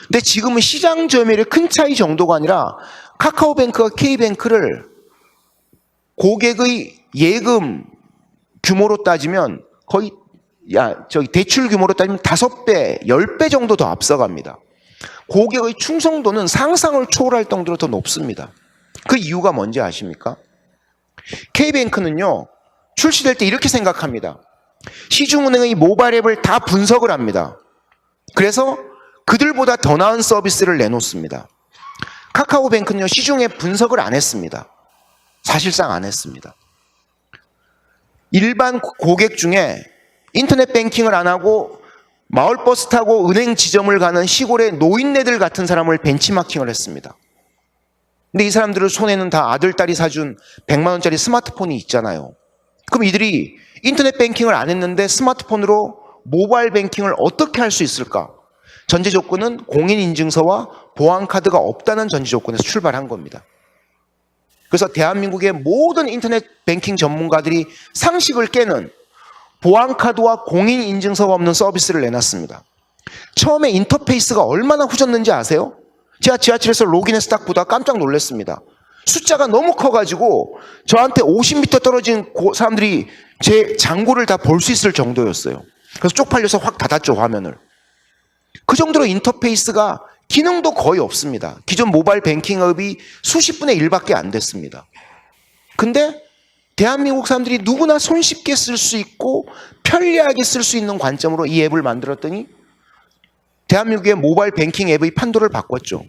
Speaker 1: 근데 지금은 시장 점유율의 큰 차이 정도가 아니라 카카오뱅크가 K뱅크를 고객의 예금 규모로 따지면 거의 대출 규모로 따지면 5배, 10배 정도 더 앞서갑니다. 고객의 충성도는 상상을 초월할 정도로 더 높습니다. 그 이유가 뭔지 아십니까? K뱅크는요, 출시될 때 이렇게 생각합니다. 시중은행의 모바일 앱을 다 분석을 합니다. 그래서 그들보다 더 나은 서비스를 내놓습니다. 카카오뱅크는요, 시중에 분석을 안 했습니다. 사실상 안 했습니다. 일반 고객 중에 인터넷 뱅킹을 안 하고 마을버스 타고 은행 지점을 가는 시골의 노인네들 같은 사람을 벤치마킹을 했습니다. 근데 이 사람들의 손에는 다 아들, 딸이 사준 100만 원짜리 스마트폰이 있잖아요. 그럼 이들이 인터넷 뱅킹을 안 했는데 스마트폰으로 모바일 뱅킹을 어떻게 할 수 있을까? 전제 조건은 공인인증서와 보안카드가 없다는 전제 조건에서 출발한 겁니다. 그래서 대한민국의 모든 인터넷 뱅킹 전문가들이 상식을 깨는 보안카드와 공인인증서가 없는 서비스를 내놨습니다. 처음에 인터페이스가 얼마나 후졌는지 아세요? 제가 지하철에서 로그인해서 딱 보다 깜짝 놀랐습니다. 숫자가 너무 커가지고 저한테 50m 떨어진 사람들이 제 잔고를 다 볼 수 있을 정도였어요. 그래서 쪽팔려서 확 닫았죠, 화면을. 그 정도로 인터페이스가 기능도 거의 없습니다. 기존 모바일 뱅킹 앱이 수십 분의 1밖에 안 됐습니다. 근데 대한민국 사람들이 누구나 손쉽게 쓸 수 있고 편리하게 쓸 수 있는 관점으로 이 앱을 만들었더니 대한민국의 모바일 뱅킹 앱의 판도를 바꿨죠.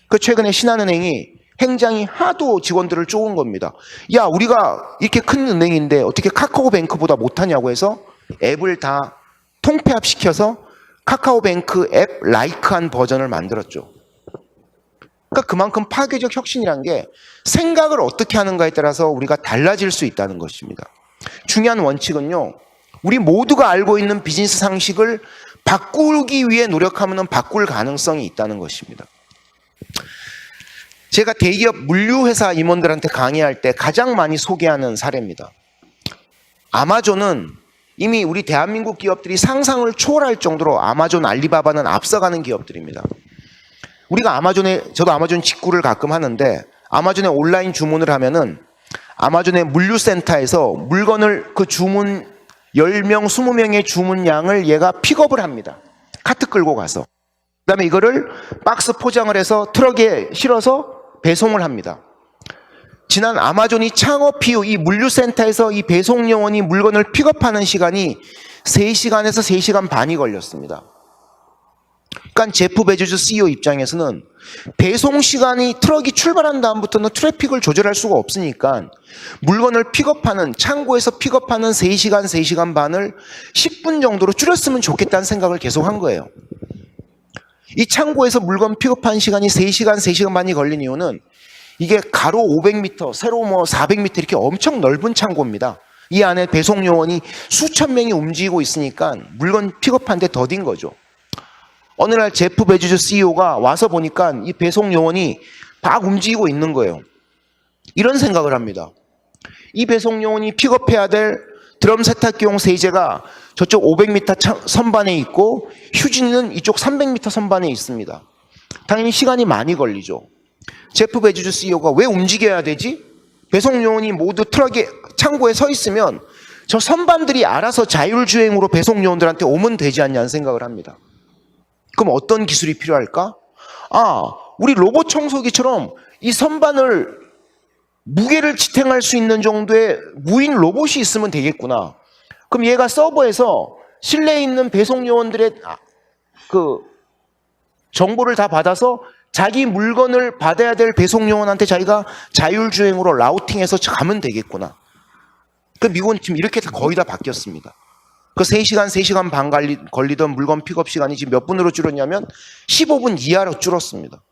Speaker 1: 그 최근에 신한은행이 행장이 하도 직원들을 쪼은 겁니다. 야, 우리가 이렇게 큰 은행인데 어떻게 카카오뱅크보다 못하냐고 해서 앱을 다 통폐합시켜서 카카오뱅크 앱 라이크한 버전을 만들었죠. 그러니까 그만큼 파괴적 혁신이란 게 생각을 어떻게 하는가에 따라서 우리가 달라질 수 있다는 것입니다. 중요한 원칙은요, 우리 모두가 알고 있는 비즈니스 상식을 바꾸기 위해 노력하면 바꿀 가능성이 있다는 것입니다. 제가 대기업 물류회사 임원들한테 강의할 때 가장 많이 소개하는 사례입니다. 아마존은 이미 우리 대한민국 기업들이 상상을 초월할 정도로 아마존, 알리바바는 앞서가는 기업들입니다. 우리가 저도 아마존 직구를 가끔 하는데 아마존에 온라인 주문을 하면은 아마존의 물류센터에서 물건을 그 주문 10명, 20명의 주문량을 얘가 픽업을 합니다. 카트 끌고 가서. 그 다음에 이거를 박스 포장을 해서 트럭에 실어서 배송을 합니다. 지난 아마존이 창업 이후 이 물류센터에서 이 배송 요원이 물건을 픽업하는 시간이 3시간에서 3시간 반이 걸렸습니다. 그러니까 제프 베조스 CEO 입장에서는 배송 시간이 트럭이 출발한 다음부터는 트래픽을 조절할 수가 없으니까 물건을 픽업하는, 창고에서 픽업하는 3시간, 3시간 반을 10분 정도로 줄였으면 좋겠다는 생각을 계속 한 거예요. 이 창고에서 물건 픽업한 시간이 3시간, 3시간 반이 걸린 이유는 이게 가로 500m, 세로 400m 이렇게 엄청 넓은 창고입니다. 이 안에 배송 요원이 수천 명이 움직이고 있으니까 물건 픽업하는데 더딘 거죠. 어느 날 제프 베조스 CEO가 와서 보니까 이 배송 요원이 막 움직이고 있는 거예요. 이런 생각을 합니다. 이 배송 요원이 픽업해야 될 드럼 세탁기용 세제가 저쪽 500m 선반에 있고 휴지는 이쪽 300m 선반에 있습니다. 당연히 시간이 많이 걸리죠. 제프 베조스 CEO가 왜 움직여야 되지? 배송 요원이 모두 트럭에 창고에 서 있으면 저 선반들이 알아서 자율주행으로 배송 요원들한테 오면 되지 않냐는 생각을 합니다. 그럼 어떤 기술이 필요할까? 우리 로봇 청소기처럼 이 선반을 무게를 지탱할 수 있는 정도의 무인 로봇이 있으면 되겠구나. 그럼 얘가 서버에서 실내에 있는 배송 요원들의 그 정보를 다 받아서 자기 물건을 받아야 될 배송 요원한테 자기가 자율주행으로 라우팅해서 가면 되겠구나. 그 미국은 지금 이렇게 거의 다 바뀌었습니다. 그 3시간, 3시간 반 걸리던 물건 픽업 시간이 지금 몇 분으로 줄었냐면 15분 이하로 줄었습니다.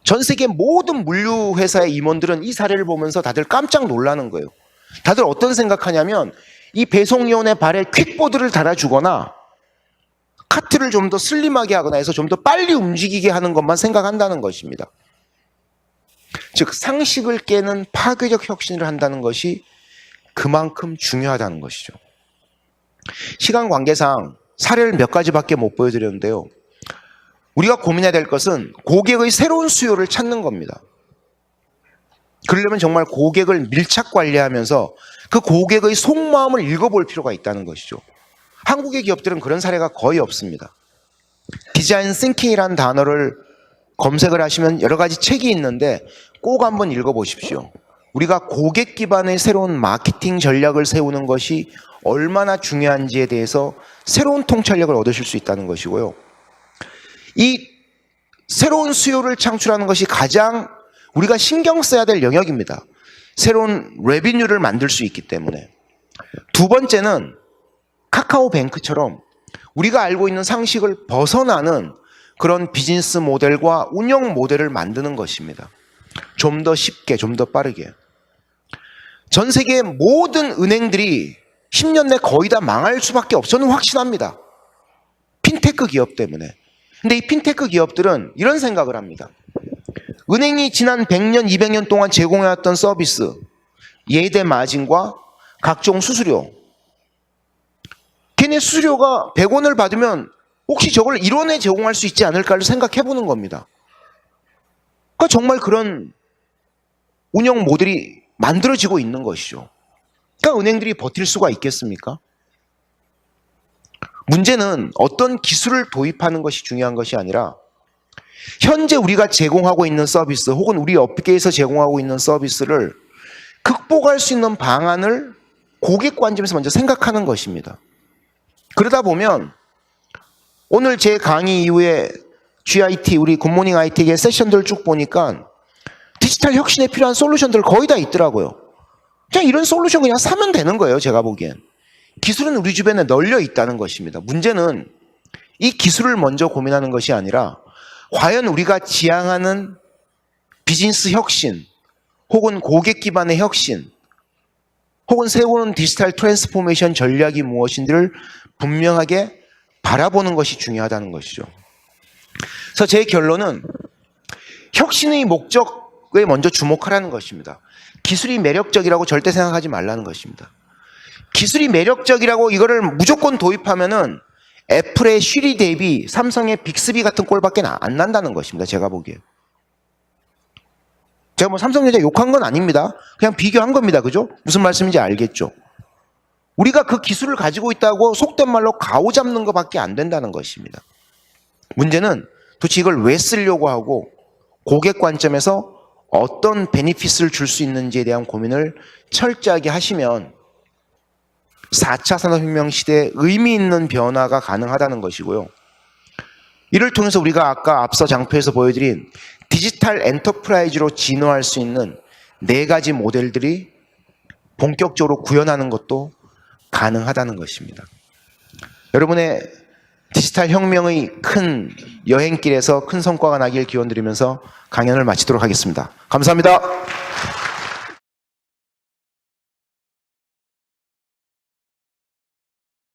Speaker 1: 전 세계 모든 물류 회사의 임원들은 이 사례를 보면서 다들 깜짝 놀라는 거예요. 다들 어떤 생각하냐면 이 배송요원의 발에 퀵보드를 달아주거나 카트를 좀 더 슬림하게 하거나 해서 좀 더 빨리 움직이게 하는 것만 생각한다는 것입니다. 즉 상식을 깨는 파괴적 혁신을 한다는 것이 그만큼 중요하다는 것이죠. 시간 관계상 사례를 몇 가지밖에 못 보여드렸는데요. 우리가 고민해야 될 것은 고객의 새로운 수요를 찾는 겁니다. 그러려면 정말 고객을 밀착 관리하면서 그 고객의 속마음을 읽어볼 필요가 있다는 것이죠. 한국의 기업들은 그런 사례가 거의 없습니다. 디자인 싱킹이라는 단어를 검색을 하시면 여러 가지 책이 있는데 꼭 한번 읽어보십시오. 우리가 고객 기반의 새로운 마케팅 전략을 세우는 것이 얼마나 중요한지에 대해서 새로운 통찰력을 얻으실 수 있다는 것이고요. 이 새로운 수요를 창출하는 것이 가장 우리가 신경 써야 될 영역입니다. 새로운 레비뉴를 만들 수 있기 때문에. 두 번째는 카카오뱅크처럼 우리가 알고 있는 상식을 벗어나는 그런 비즈니스 모델과 운영 모델을 만드는 것입니다. 좀 더 쉽게, 좀 더 빠르게. 전 세계 모든 은행들이 10년 내 거의 다 망할 수밖에 없어. 저는 확신합니다. 핀테크 기업 때문에. 근데 이 핀테크 기업들은 이런 생각을 합니다. 은행이 지난 100년, 200년 동안 제공해왔던 서비스, 예대 마진과 각종 수수료. 걔네 수수료가 100원을 받으면 혹시 저걸 1원에 제공할 수 있지 않을까를 생각해 보는 겁니다. 그러니까 정말 그런 운영 모델이 만들어지고 있는 것이죠. 그러니까 은행들이 버틸 수가 있겠습니까? 문제는 어떤 기술을 도입하는 것이 중요한 것이 아니라 현재 우리가 제공하고 있는 서비스 혹은 우리 업계에서 제공하고 있는 서비스를 극복할 수 있는 방안을 고객 관점에서 먼저 생각하는 것입니다. 그러다 보면 오늘 제 강의 이후에 GIT, 우리 굿모닝 IT의 세션들 쭉 보니까 디지털 혁신에 필요한 솔루션들 거의 다 있더라고요. 그냥 이런 솔루션 그냥 사면 되는 거예요, 제가 보기엔. 기술은 우리 주변에 널려 있다는 것입니다. 문제는 이 기술을 먼저 고민하는 것이 아니라 과연 우리가 지향하는 비즈니스 혁신, 혹은 고객 기반의 혁신, 혹은 세우는 디지털 트랜스포메이션 전략이 무엇인지를 분명하게 바라보는 것이 중요하다는 것이죠. 그래서 제 결론은 혁신의 목적에 먼저 주목하라는 것입니다. 기술이 매력적이라고 절대 생각하지 말라는 것입니다. 기술이 매력적이라고 이거를 무조건 도입하면은 애플의 쉬리 대비 삼성의 빅스비 같은 꼴밖에 안 난다는 것입니다. 제가 보기에. 제가 뭐 삼성전자 욕한 건 아닙니다. 그냥 비교한 겁니다. 그죠? 무슨 말씀인지 알겠죠? 우리가 그 기술을 가지고 있다고 속된 말로 가오 잡는 것밖에 안 된다는 것입니다. 문제는 도대체 이걸 왜 쓰려고 하고 고객 관점에서 어떤 베니핏을 줄 수 있는지에 대한 고민을 철저하게 하시면 4차 산업혁명 시대에 의미 있는 변화가 가능하다는 것이고요. 이를 통해서 우리가 아까 앞서 장표에서 보여드린 디지털 엔터프라이즈로 진화할 수 있는 4가지 모델들이 본격적으로 구현하는 것도 가능하다는 것입니다. 여러분의 디지털 혁명의 큰 여행길에서 큰 성과가 나길 기원드리면서 강연을 마치도록 하겠습니다. 감사합니다.